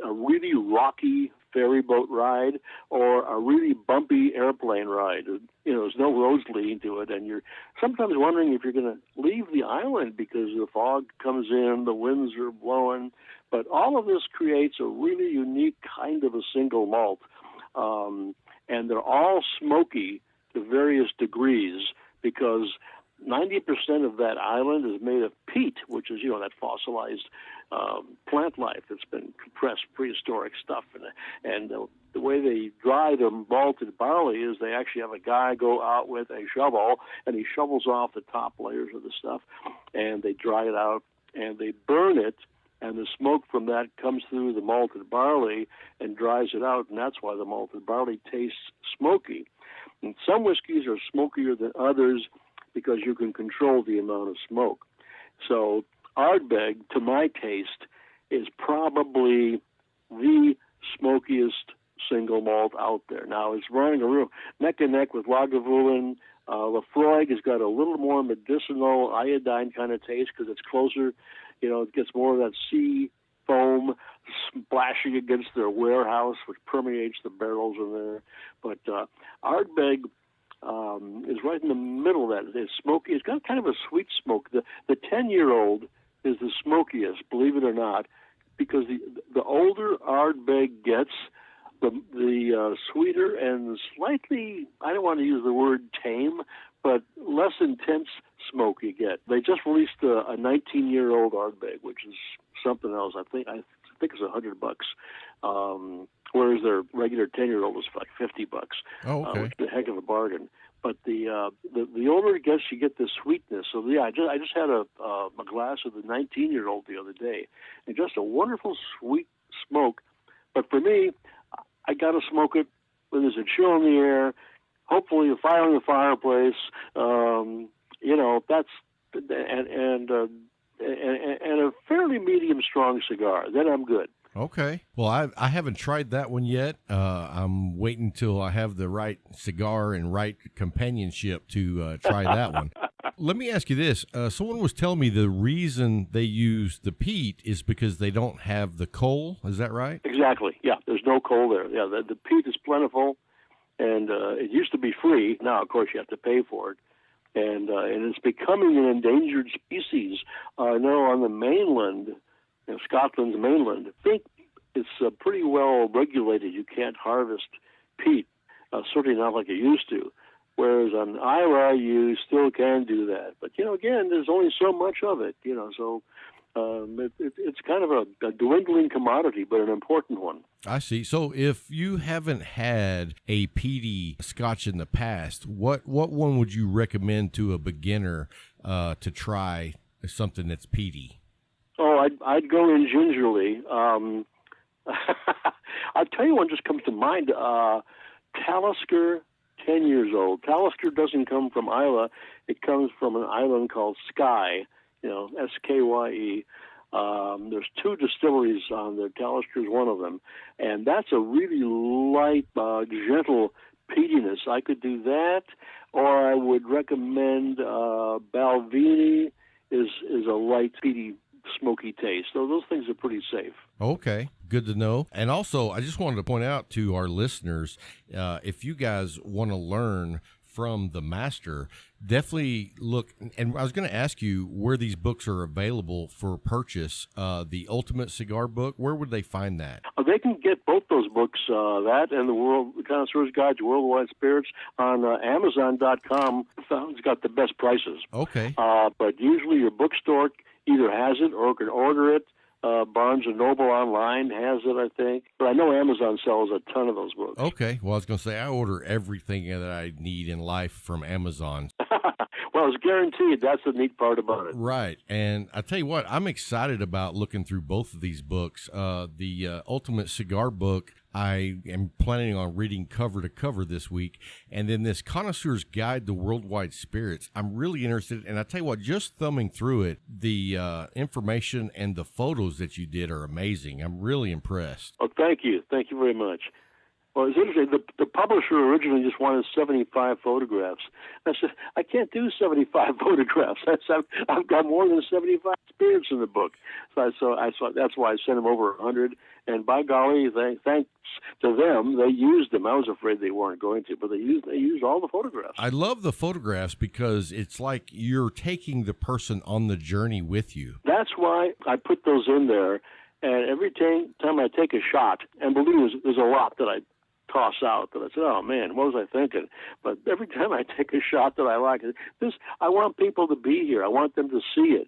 a really rocky ferry boat ride or a really bumpy airplane ride. There's no roads leading to it, and you're sometimes wondering if you're going to leave the island because the fog comes in, the winds are blowing. But all of this creates a really unique kind of a single malt, and they're all smoky to various degrees because 90% of that island is made of peat, which is, that fossilized plant life that's been compressed, prehistoric stuff. And the way they dry the malted barley is they actually have a guy go out with a shovel, and he shovels off the top layers of the stuff, and they dry it out, and they burn it, and the smoke from that comes through the malted barley and dries it out, and that's why the malted barley tastes smoky. And some whiskeys are smokier than others because you can control the amount of smoke. So Ardbeg, to my taste, is probably the smokiest single malt out there. Now, it's running a real neck and neck with Lagavulin. Lafroig has got a little more medicinal iodine kind of taste because it's closer. It gets more of that sea foam splashing against their warehouse, which permeates the barrels in there. But Ardbeg, is right in the middle of that. It's smoky. It's got kind of a sweet smoke. The 10-year-old is the smokiest, believe it or not, because the older Ardbeg gets, the sweeter and slightly, I don't want to use the word tame, but less intense smoke you get. They just released a 19-year-old Ardbeg, which is something else. I think it's $100. Whereas their regular 10-year-old is like $50. Oh, okay. Which is a heck of a bargain. But the older it gets, you get the sweetness. So yeah, I just had a glass of the 19-year-old the other day, and just a wonderful sweet smoke. But for me, I got to smoke it when there's a chill in the air. Hopefully, a fire in the fireplace. That's and a fairly medium strong cigar. Then I'm good. Okay. Well, I haven't tried that one yet. I'm waiting till I have the right cigar and right companionship to try that one. Let me ask you this. Someone was telling me the reason they use the peat is because they don't have the coal. Is that right? Exactly. Yeah, there's no coal there. Yeah, the peat is plentiful, and it used to be free. Now, of course, you have to pay for it. And it's becoming an endangered species. I know on the mainland, Scotland's mainland, I think it's pretty well regulated. You can't harvest peat, certainly not like you used to. Whereas on Islay, you still can do that. But, again, there's only so much of it, so it's kind of a dwindling commodity, but an important one. I see. So if you haven't had a peaty Scotch in the past, what one would you recommend to a beginner to try something that's peaty? Oh, I'd go in gingerly. I'll tell you one just comes to mind. Talisker, 10 years old. Talisker doesn't come from Islay. It comes from an island called Skye, Skye. There's 2 distilleries on there. Talisker is one of them. And that's a really light, gentle peatiness. I could do that, or I would recommend Balvenie is a light, peaty, smoky taste. So those things are pretty safe. Okay, good to know. And also, I just wanted to point out to our listeners, if you guys want to learn from the master, definitely look. And I was going to ask you where these books are available for purchase. The Ultimate Cigar Book, where would they find that? They can get both those books, that and the Connoisseur's Guide to Worldwide Spirits, on Amazon.com. It's got the best prices. Okay. But usually your bookstore either has it or can order it. Barnes & Noble online has it, I think. But I know Amazon sells a ton of those books. Okay. Well, I was going to say, I order everything that I need in life from Amazon. Well, it's guaranteed. That's the neat part about it. Right. And I tell you what, I'm excited about looking through both of these books. The Ultimate Cigar Book, I am planning on reading cover to cover this week. And then this Connoisseur's Guide to Worldwide Spirits, I'm really interested. And I tell you what, just thumbing through it, the information and the photos that you did are amazing. I'm really impressed. Oh, thank you. Thank you very much. Well, it's interesting. The publisher originally just wanted 75 photographs. I said, I can't do 75 photographs. I've got more than 75 spirits in the book. So that's why I sent them over 100. And by golly, thanks to them, they used them. I was afraid they weren't going to, but they used all the photographs. I love the photographs because it's like you're taking the person on the journey with you. That's why I put those in there. And every time I take a shot, and believe me, there's a lot that I toss out that I said, oh man, what was I thinking? But every time I take a shot that I like, I want people to be here. I want them to see it,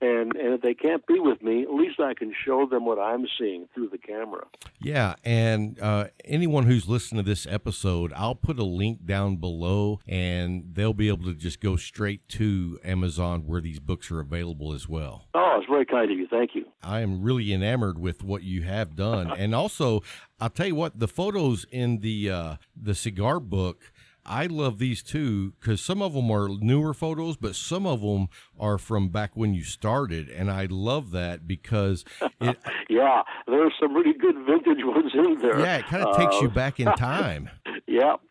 And if they can't be with me, at least I can show them what I'm seeing through the camera. Yeah, and anyone who's listened to this episode, I'll put a link down below, and they'll be able to just go straight to Amazon where these books are available as well. Oh, it's very kind of you. Thank you. I am really enamored with what you have done. And also, I'll tell you what, the photos in the cigar book, I love these too, because some of them are newer photos, but some of them are from back when you started, and I love that because it... Yeah, there's some really good vintage ones in there. Yeah, it kind of takes you back in time. Yep.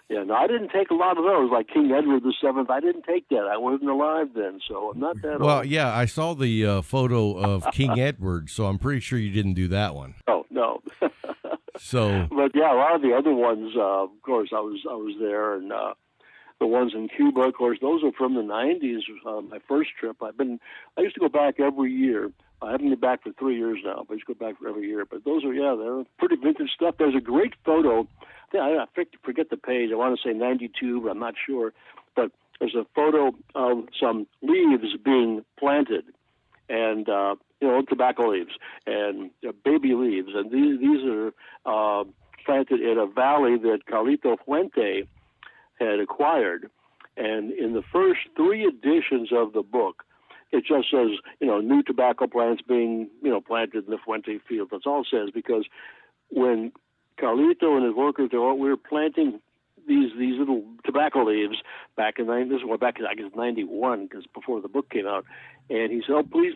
Yeah, no, I didn't take a lot of those, like King Edward VII. I didn't take that. I wasn't alive then, so I'm not that old. Well, yeah, I saw the photo of King Edward, so I'm pretty sure you didn't do that one. Oh, no. So, but yeah, a lot of the other ones, of course, I was there, and the ones in Cuba, of course, those are from the '90s. My first trip, I used to go back every year. I haven't been back for 3 years now, but I used to go back for every year. But those are, they're pretty vintage stuff. There's a great photo. I forget the page. I want to say 92, but I'm not sure. But there's a photo of some leaves being planted, and tobacco leaves and baby leaves, and these are planted in a valley that Carlito Fuente had acquired. And in the first 3 editions of the book, it just says, new tobacco plants being, planted in the Fuente field. That's all it says, because when Carlito and his workers, we were planting these little tobacco leaves back in 91, because before the book came out. And he said, "Oh, please,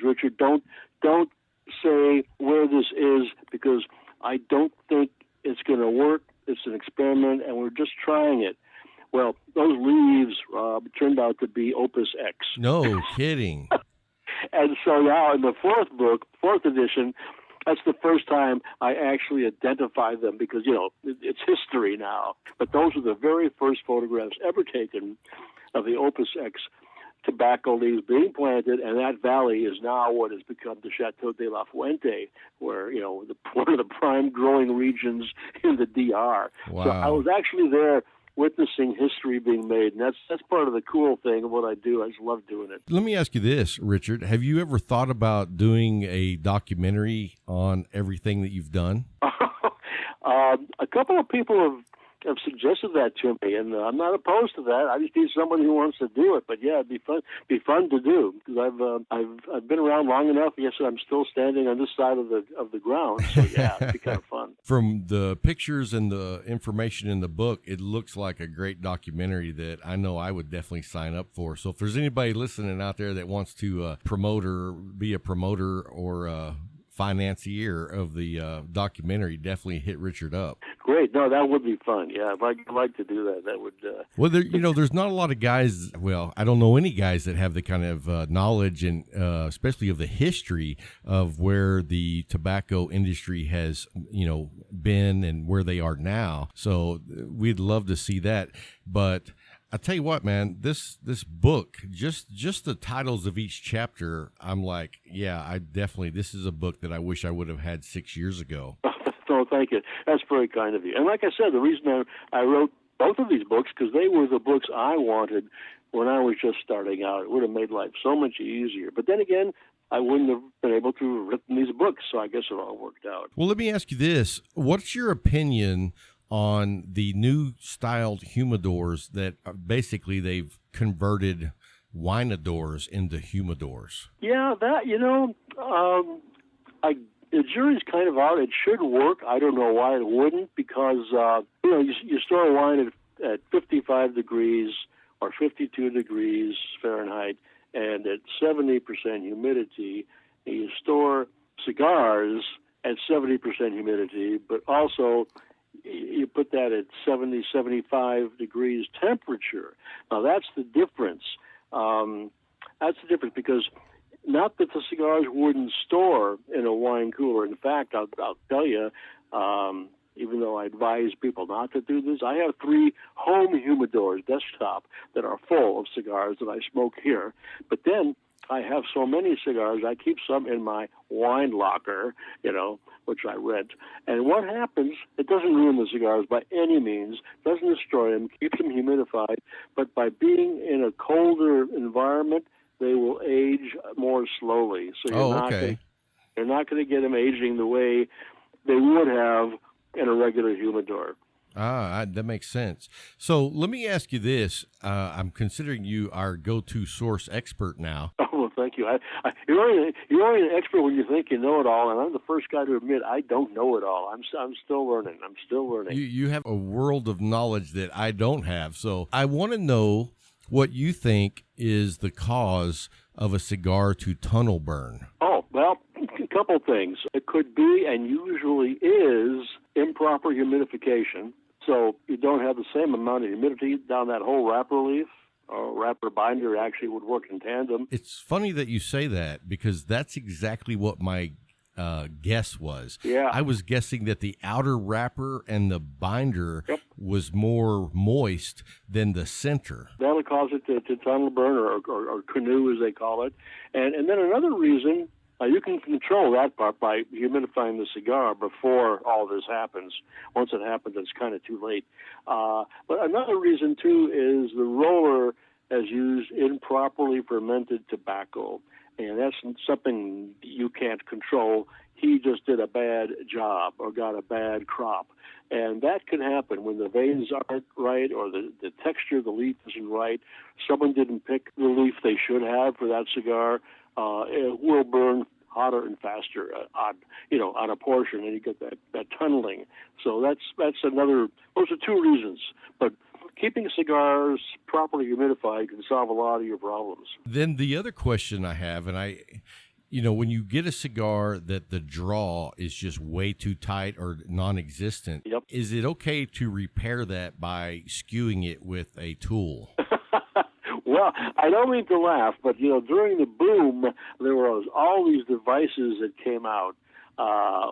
Richard, don't say where this is, because I don't think it's going to work. It's an experiment, and we're just trying it." Well, those leaves turned out to be Opus X. No kidding. And so now in the fourth edition, that's the first time I actually identified them, because, it's history now. But those are the very first photographs ever taken of the Opus X tobacco leaves being planted, and that valley is now what has become the Chateau de la Fuente, where, one of the prime growing regions in the DR. Wow. So I was actually there witnessing history being made, and that's part of the cool thing of what I do. I just love doing it. Let me ask you this, Richard. Have you ever thought about doing a documentary on everything that you've done? A couple of people have suggested that to me, and I'm not opposed to that. I just need someone who wants to do it. But yeah, it'd be fun to do, because I've been around long enough. Yes, I'm still standing on this side of the ground. So yeah, it'd be kind of fun. From the pictures and the information in the book, it looks like a great documentary that I know I would definitely sign up for. So if there's anybody listening out there that wants to promote or be a promoter or financier of the documentary, definitely hit Richard up. Great. No, that would be fun. Yeah, if I'd like to do that, that would... Well, there's not a lot of guys, well, I don't know any guys that have the kind of knowledge, and especially of the history of where the tobacco industry has, been and where they are now. So we'd love to see that. But I tell you what, man, this book, just the titles of each chapter, I'm like, yeah, this is a book that I wish I would have had 6 years ago. No, thank you. That's very kind of you. And like I said, the reason I wrote both of these books, because they were the books I wanted when I was just starting out. It would have made life so much easier. But then again, I wouldn't have been able to have written these books, so I guess it all worked out. Well, let me ask you this. What's your opinion on the new styled humidors that basically they've converted winadors into humidors? Yeah, that, the jury's kind of out. It should work. I don't know why it wouldn't, because, you store a wine at 55 degrees or 52 degrees Fahrenheit and at 70% humidity. And you store cigars at 70% humidity, but also you put that at 70, 75 degrees temperature. Now, that's the difference. That's the difference, because not that the cigars wouldn't store in a wine cooler. In fact, I'll tell you, even though I advise people not to do this, I have 3 home humidors, desktop, that are full of cigars that I smoke here. But then I have so many cigars, I keep some in my wine locker, which I rent. And what happens, it doesn't ruin the cigars by any means, doesn't destroy them, keeps them humidified, but by being in a colder environment, they will age more slowly. So you're not going to get them aging the way they would have in a regular humidor. That makes sense. So let me ask you this. I'm considering you our go-to source expert now. Oh, well, thank you. You're only an expert when you think you know it all, and I'm the first guy to admit I don't know it all. I'm still learning. You have a world of knowledge that I don't have. So I want to know what you think is the cause of a cigar to tunnel burn. Oh, well, a couple things. It could be, and usually is, improper humidification. So you don't have the same amount of humidity down that whole wrapper leaf. Or wrapper binder actually would work in tandem. It's funny that you say that, because that's exactly what my guess was. Yeah. I was guessing that the outer wrapper and the binder was more moist than the center. That'll cause it to tunnel burn or canoe, as they call it. And then another reason, you can control that part by humidifying the cigar before all this happens. Once it happens, it's kind of too late. But another reason, too, is the roller has used improperly fermented tobacco, and that's something you can't control. He just did a bad job or got a bad crop. And that can happen when the veins aren't right or the texture of the leaf isn't right. Someone didn't pick the leaf they should have for that cigar. It will burn hotter and faster on a portion, and you get that tunneling. So that's another. Those are two reasons. But keeping cigars properly humidified can solve a lot of your problems. Then the other question I have, and when you get a cigar that the draw is just way too tight or non-existent, is it okay to repair that by skewing it with a tool? Well, I don't mean to laugh, but, during the boom, there was all these devices that came out,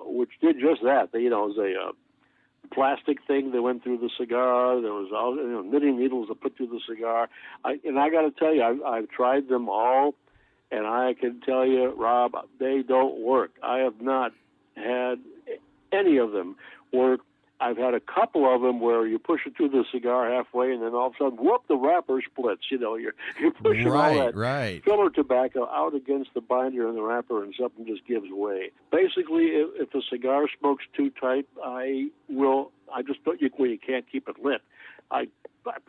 which did just that. It was a plastic thing that went through the cigar. There was all knitting needles that put through the cigar. I got to tell you, I've tried them all, and I can tell you, Rob, they don't work. I have not had any of them work. I've had a couple of them where you push it through the cigar halfway, and then all of a sudden, whoop, the wrapper splits. You're pushing all that filler tobacco out against the binder and the wrapper, and something just gives way. Basically, if a cigar smokes too tight, I just don't. When you can't keep it lit, I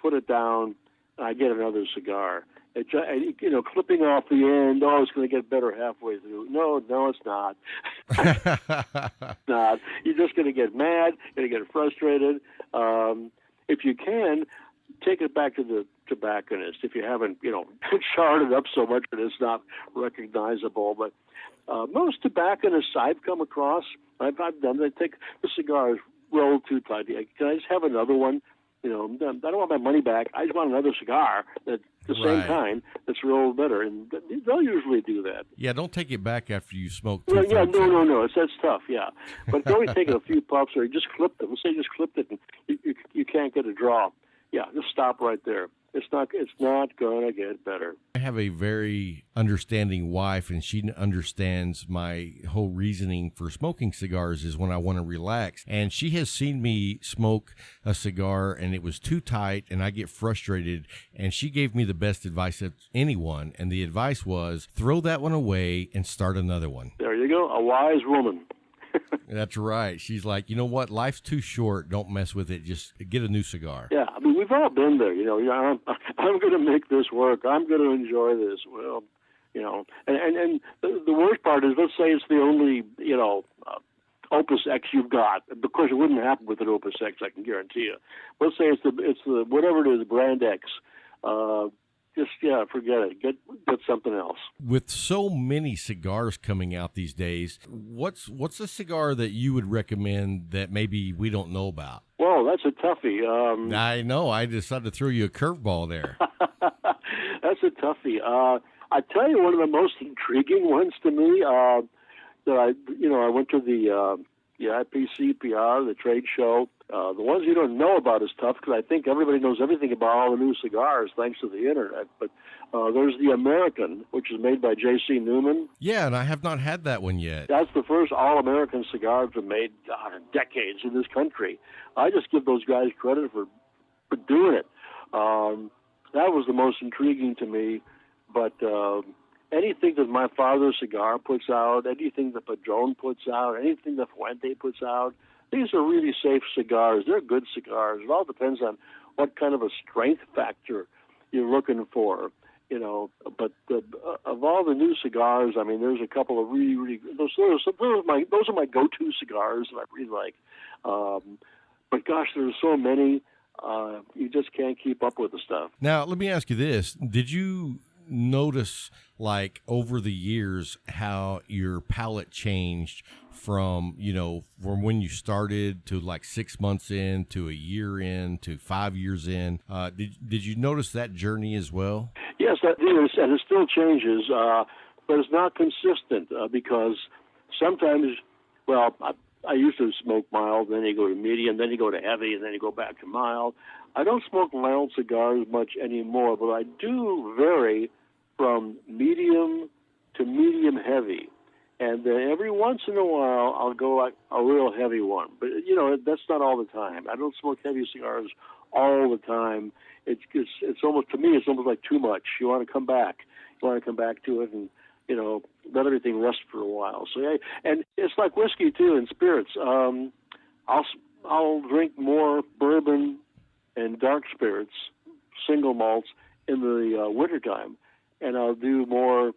put it down, and I get another cigar. Clipping off the end, it's going to get better halfway through. No, it's not. Not. You're just going to get mad, going to get frustrated. If you can, take it back to the tobacconist. If you haven't, charred it up so much that it's not recognizable. But most tobacconists I've come across, I've done, they take the cigars rolled too tight. Can I just have another one? I don't want my money back. I just want another cigar that's the same kind that's rolled better, and they'll usually do that. Yeah, don't take it back after you smoke. No. That's tough. Yeah, but don't take a few puffs or you just clip it. Let's say you just clipped it and you can't get a draw. Yeah, just stop right there. It's not going to get better. I have a very understanding wife, and she understands my whole reasoning for smoking cigars is when I want to relax. And she has seen me smoke a cigar, and it was too tight, and I get frustrated. And she gave me the best advice of anyone, and the advice was throw that one away and start another one. There you go, a wise woman. That's right. She's like, you know what? Life's too short. Don't mess with it. Just get a new cigar. Yeah, I mean, we've all been there. I'm going to make this work. I'm going to enjoy this. Well, and the worst part is, let's say it's the only, Opus X you've got. Of course, it wouldn't happen with an Opus X, I can guarantee you. Let's say it's the whatever it is, brand X. Forget it. Get something else. With so many cigars coming out these days, what's a cigar that you would recommend that maybe we don't know about? Well, that's a toughie. I know. I decided to throw you a curveball there. That's a toughie. I tell you, one of the most intriguing ones to me that I went to the IPCPR, the trade show. The ones you don't know about is tough because I think everybody knows everything about all the new cigars thanks to the internet. But there's the American, which is made by J.C. Newman. Yeah, and I have not had that one yet. That's the first all-American cigar that's been made in decades in this country. I just give those guys credit for doing it. That was the most intriguing to me. But anything that my father Cigar puts out, anything that Padron puts out, anything that Fuente puts out, these are really safe cigars. They're good cigars. It all depends on what kind of a strength factor you're looking for, But of all the new cigars, I mean, there's a couple of really, really those are my go-to cigars that I really like. But gosh, there's so many, you just can't keep up with the stuff. Now, let me ask you this: did you notice, like, over the years, how your palate changed from when you started to like 6 months in to a year in to 5 years in? Did you notice that journey as well? Yes, that is, and it still changes, but it's not consistent because sometimes, well, I used to smoke mild, then you go to medium, then you go to heavy, and then you go back to mild. I don't smoke mild cigars much anymore, but I do vary from medium to medium heavy. And then every once in a while, I'll go like a real heavy one. But, that's not all the time. I don't smoke heavy cigars all the time. It's almost, to me, it's almost like too much. You want to come back. You want to come back to it and, let everything rest for a while. So, yeah, and it's like whiskey, too, and spirits. I'll drink more bourbon and dark spirits, single malts, in the wintertime, and I'll do more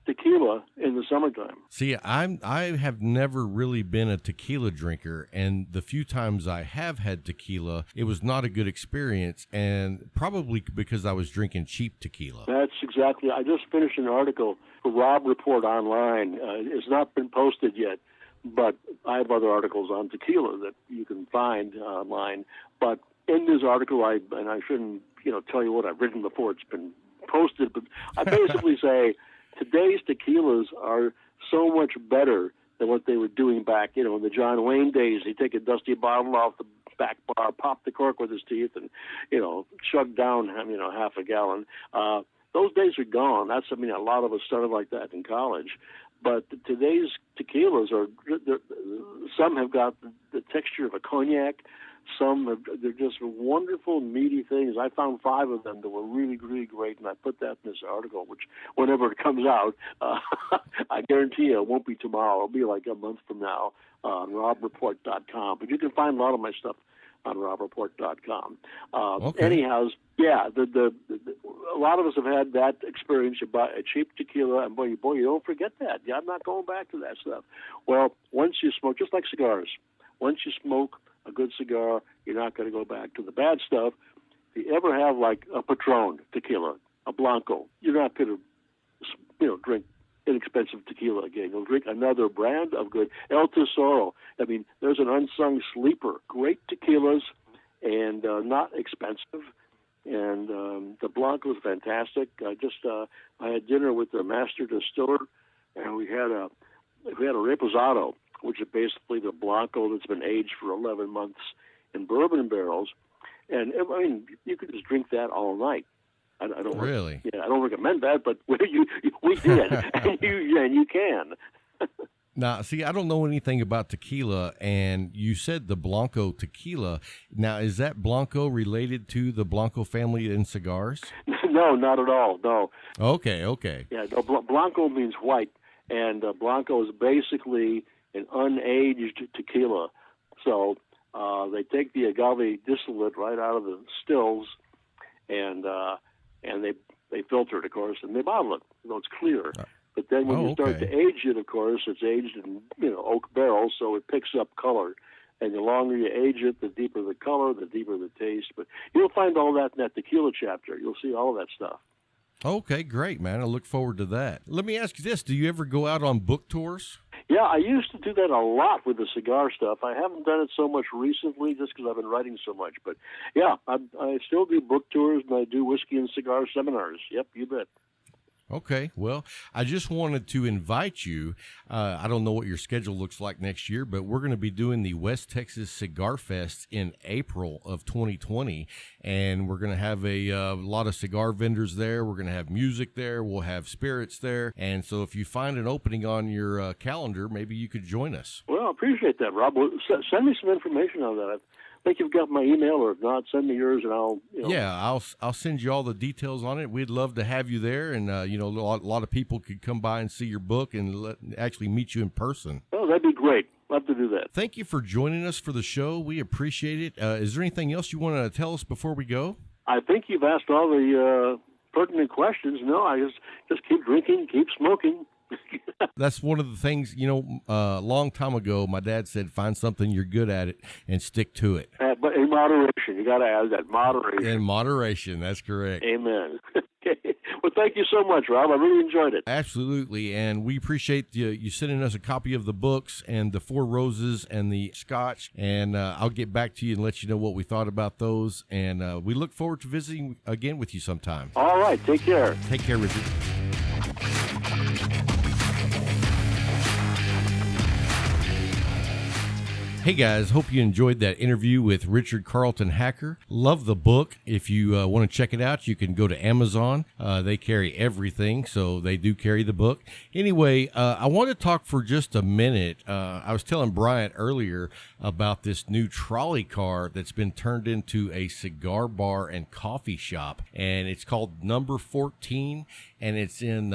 tequila in the summertime. See, I have never really been a tequila drinker, and the few times I have had tequila, it was not a good experience, and probably because I was drinking cheap tequila. That's exactly. I just finished an article for Rob Report online. It's not been posted yet, but I have other articles on tequila that you can find online. But in this article, I shouldn't tell you what I've written before it's been posted, but I basically say today's tequilas are so much better than what they were doing back, in the John Wayne days. He'd take a dusty bottle off the back bar, pop the cork with his teeth, and, chug down, half a gallon. Those days are gone. A lot of us started like that in college. But today's tequilas some have got the texture of a cognac. They're just wonderful, meaty things. I found 5 of them that were really, really great, and I put that in this article, which whenever it comes out, I guarantee you it won't be tomorrow. It'll be like a month from now on robreport.com. But you can find a lot of my stuff on robreport.com. Okay. Anyhow, yeah, a lot of us have had that experience. You buy a cheap tequila, and boy, you don't forget that. Yeah, I'm not going back to that stuff. Well, once you smoke, just like cigars, once you smoke a good cigar, you're not going to go back to the bad stuff. If you ever have like a Patron tequila, a Blanco, you're not going to, drink inexpensive tequila again. You'll drink another brand of good El Tesoro. There's an unsung sleeper. Great tequilas and not expensive. And the Blanco is fantastic. I had dinner with the master distiller, and we had a reposado, which is basically the Blanco that's been aged for 11 months in bourbon barrels. And, you could just drink that all night. I don't really. I don't recommend that, but we did, and you can. Now, see, I don't know anything about tequila, and you said the Blanco tequila. Now, is that Blanco related to the Blanco family in cigars? No, not at all, no. Okay. Yeah, no, Blanco means white, and Blanco is basically an unaged tequila. So they take the agave distillate right out of the stills, and they filter it, of course, and they bottle it, so it's clear. But then when you start to age it, of course, it's aged in oak barrels, so it picks up color. And the longer you age it, the deeper the color, the deeper the taste. But you'll find all that in that tequila chapter. You'll see all of that stuff. Okay, great, man. I look forward to that. Let me ask you this. Do you ever go out on book tours? Yeah, I used to do that a lot with the cigar stuff. I haven't done it so much recently just because I've been writing so much. But, yeah, I still do book tours, and I do whiskey and cigar seminars. Yep, you bet. Okay, well, I just wanted to invite you. I don't know what your schedule looks like next year, but we're going to be doing the West Texas Cigar Fest in April of 2020, and we're going to have a lot of cigar vendors there. We're going to have music there. We'll have spirits there, and so if you find an opening on your calendar, maybe you could join us. Well, I appreciate that, Rob. Well, send me some information on that. I think you've got my email, or if not, send me yours, and I'll. Yeah, I'll send you all the details on it. We'd love to have you there, and a lot of people could come by and see your book and actually meet you in person. Oh, that'd be great. Love to do that. Thank you for joining us for the show. We appreciate it. Is there anything else you want to tell us before we go? I think you've asked all the pertinent questions. No, I just keep drinking, keep smoking. That's one of the things, a long time ago, my dad said, find something you're good at it and stick to it. But in moderation. You got to add that moderation. In moderation. That's correct. Amen. Okay. Well, thank you so much, Rob. I really enjoyed it. Absolutely. And we appreciate you sending us a copy of the books and the Four Roses and the Scotch. And I'll get back to you and let you know what we thought about those. And we look forward to visiting again with you sometime. All right. Take care. Take care, Richard. Hey guys, hope you enjoyed that interview with Richard Careleton Hacker. Love the book. If you want to check it out, you can go to Amazon. They carry everything, so they do carry the book. Anyway, I want to talk for just a minute. I was telling Bryant earlier about this new trolley car that's been turned into a cigar bar and coffee shop, and it's called Number 14, and it's in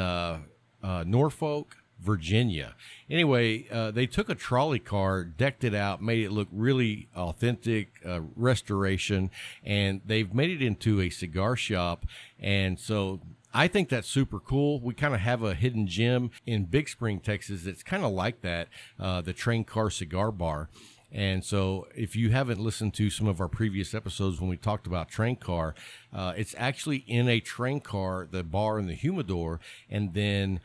Norfolk, Virginia. Anyway, they took a trolley car, decked it out, made it look really authentic, restoration, and they've made it into a cigar shop. And so I think that's super cool. We kind of have a hidden gem in Big Spring, Texas. That's kind of like that, the Train Car Cigar Bar. And so if you haven't listened to some of our previous episodes when we talked about train car, it's actually in a train car, the bar and the humidor, and then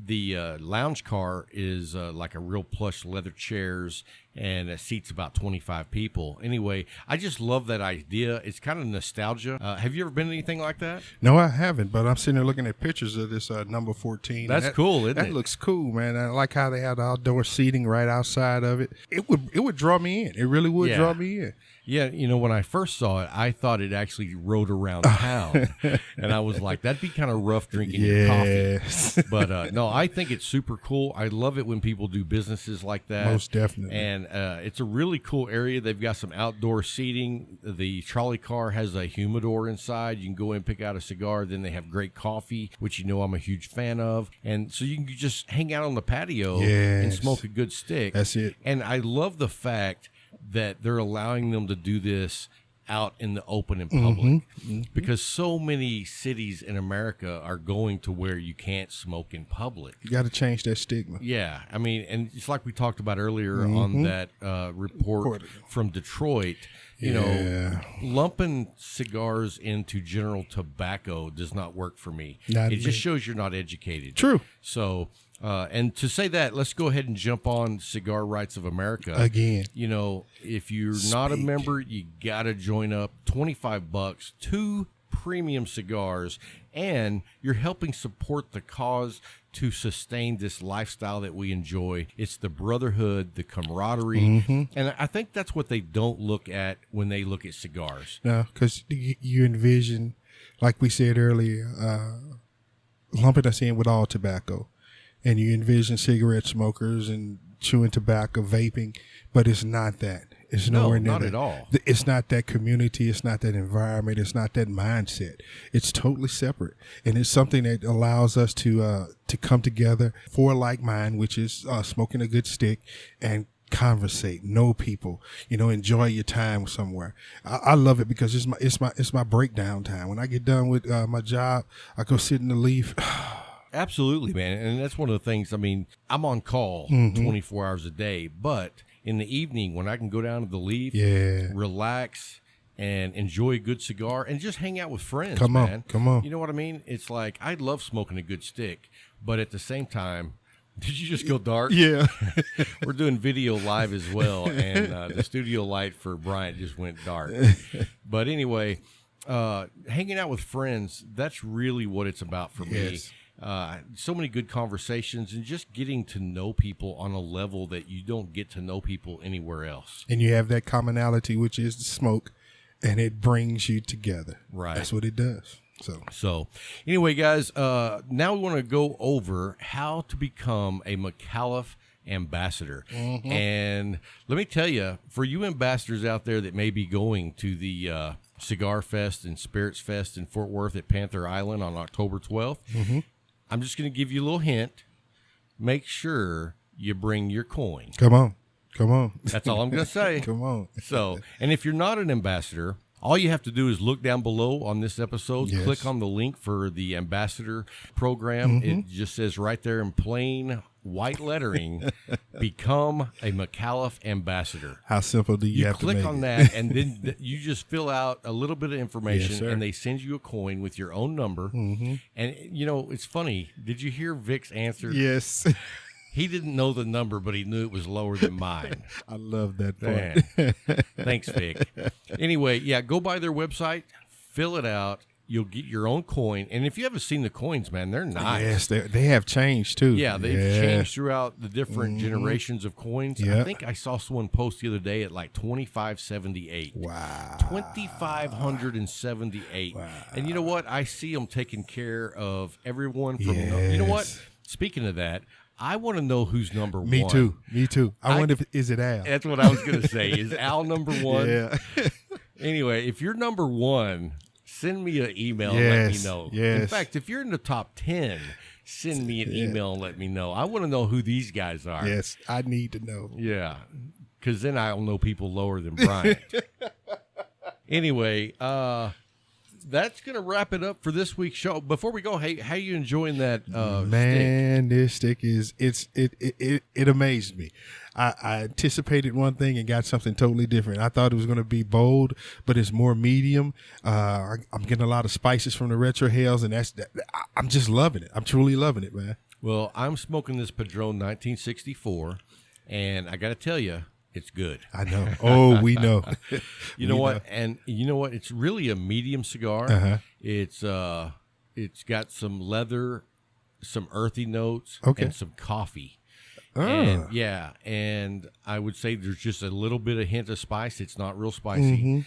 the lounge car is like a real plush leather chairs, and it seats about 25 people. Anyway, I just love that idea. It's kind of nostalgia. Have you ever been to anything like that? No, I haven't, but I'm sitting there looking at pictures of this Number 14. That's cool, isn't it? That looks cool, man. I like how they have the outdoor seating right outside of it. It would draw me in. It really would draw me in. Yeah, you know, when I first saw it, I thought it actually rode around town. And I was like, that'd be kind of rough drinking your coffee. But no, I think it's super cool. I love it when people do businesses like that. Most definitely. And it's a really cool area. They've got some outdoor seating. The trolley car has a humidor inside. You can go in and pick out a cigar. Then they have great coffee, which you know I'm a huge fan of. And so you can just hang out on the patio and smoke a good stick. That's it. And I love the fact that they're allowing them to do this out in the open in public, because so many cities in America are going to where you can't smoke in public. You got to change that stigma. Yeah, I mean, and it's like we talked about earlier on that report from Detroit. You know, lumping cigars into general tobacco does not work for me. It just shows you're not educated. True. So, and to say that, let's go ahead and jump on Cigar Rights of America. Again. You know, if you're not a member, you got to join up. $25, 2 premium cigars, and you're helping support the cause to sustain this lifestyle that we enjoy. It's the brotherhood, the camaraderie, and I think that's what they don't look at when they look at cigars. No, because you envision, like we said earlier, lumping us in with all tobacco, and you envision cigarette smokers and chewing tobacco, vaping, but it's not that. It's nowhere near not that. At all. It's not that community. It's not that environment. It's not that mindset. It's totally separate, and it's something that allows us to come together for a like mind, which is smoking a good stick and conversate, know people, you know, enjoy your time somewhere. I love it because it's my breakdown time. When I get done with my job, I go sit in the leaf. Absolutely, man, and that's one of the things. I mean, I'm on call 24 hours a day, but in the evening when I can go down to the leaf, relax, and enjoy a good cigar and just hang out with friends, Come man. on. You know what I mean? It's like, I love smoking a good stick, but at the same time, did you just go dark? Yeah. We're doing video live as well, and the studio light for Bryant just went dark. But anyway, hanging out with friends, that's really what it's about for me. So many good conversations and just getting to know people on a level that you don't get to know people anywhere else. And you have that commonality, which is the smoke, and it brings you together. Right. That's what it does. So anyway, guys, now we want to go over how to become a McAuliffe ambassador. And let me tell you, for you ambassadors out there that may be going to the Cigar Fest and Spirits Fest in Fort Worth at Panther Island on October 12th, I'm just going to give you a little hint. Make sure you bring your coin. Come on. That's all I'm going to say. Come on. So, and if you're not an ambassador, all you have to do is look down below on this episode, click on the link for the ambassador program. It just says right there in plain white lettering, become a McAuliffe ambasser. How simple do you have to make it? You click on that, and then you just fill out a little bit of information, and they send you a coin with your own number. And, you know, it's funny. Did you hear Vic's answer? Yes. He didn't know the number, but he knew it was lower than mine. I love that part. Thanks, Vic. Anyway, go by their website, fill it out. You'll get your own coin, and if you haven't seen the coins, man, they're nice. Yes, they have changed too. Yeah, they've changed throughout the different generations of coins. I think I saw someone post the other day at like 2578. Wow, 2,578. Wow. And you know what? I see them taking care of everyone from. Yes. You know what? Speaking of that, I want to know who's number one. Me too. I wonder if is it Al? That's what I was going to say. Is Al number one? Yeah. Anyway, if you're number one, send me an email and let me know. Yes. In fact, if you're in the top 10, send me an email and let me know. I want to know who these guys are. Yes, I need to know. Yeah, because then I'll know people lower than Bryant. Anyway, that's going to wrap it up for this week's show. Before we go, hey, how you enjoying that man, stick? This stick is it amazed me. I anticipated one thing and got something totally different. I thought it was going to be bold, but it's more medium. I'm getting a lot of spices from the retro hails, and I'm just loving it. I'm truly loving it, man. Well, I'm smoking this Padron 1964, and I got to tell you, it's good. I know. Oh, we know. You know what? And you know what? It's really a medium cigar. It's got some leather, some earthy notes, and some coffee. And, and I would say there's just a little bit of hint of spice. It's not real spicy,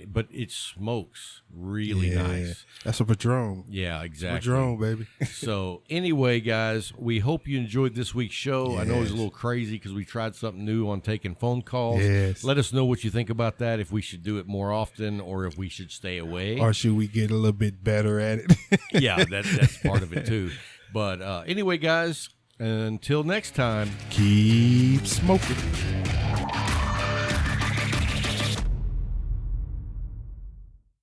but it smokes really nice. That's a Padron. Yeah, exactly. Padron, baby. So anyway, guys, we hope you enjoyed this week's show. Yes. I know it was a little crazy because we tried something new on taking phone calls. Yes. Let us know what you think about that, if we should do it more often or if we should stay away. Or should we get a little bit better at it? Yeah, that's part of it too. But anyway, guys, until next time, keep smoking.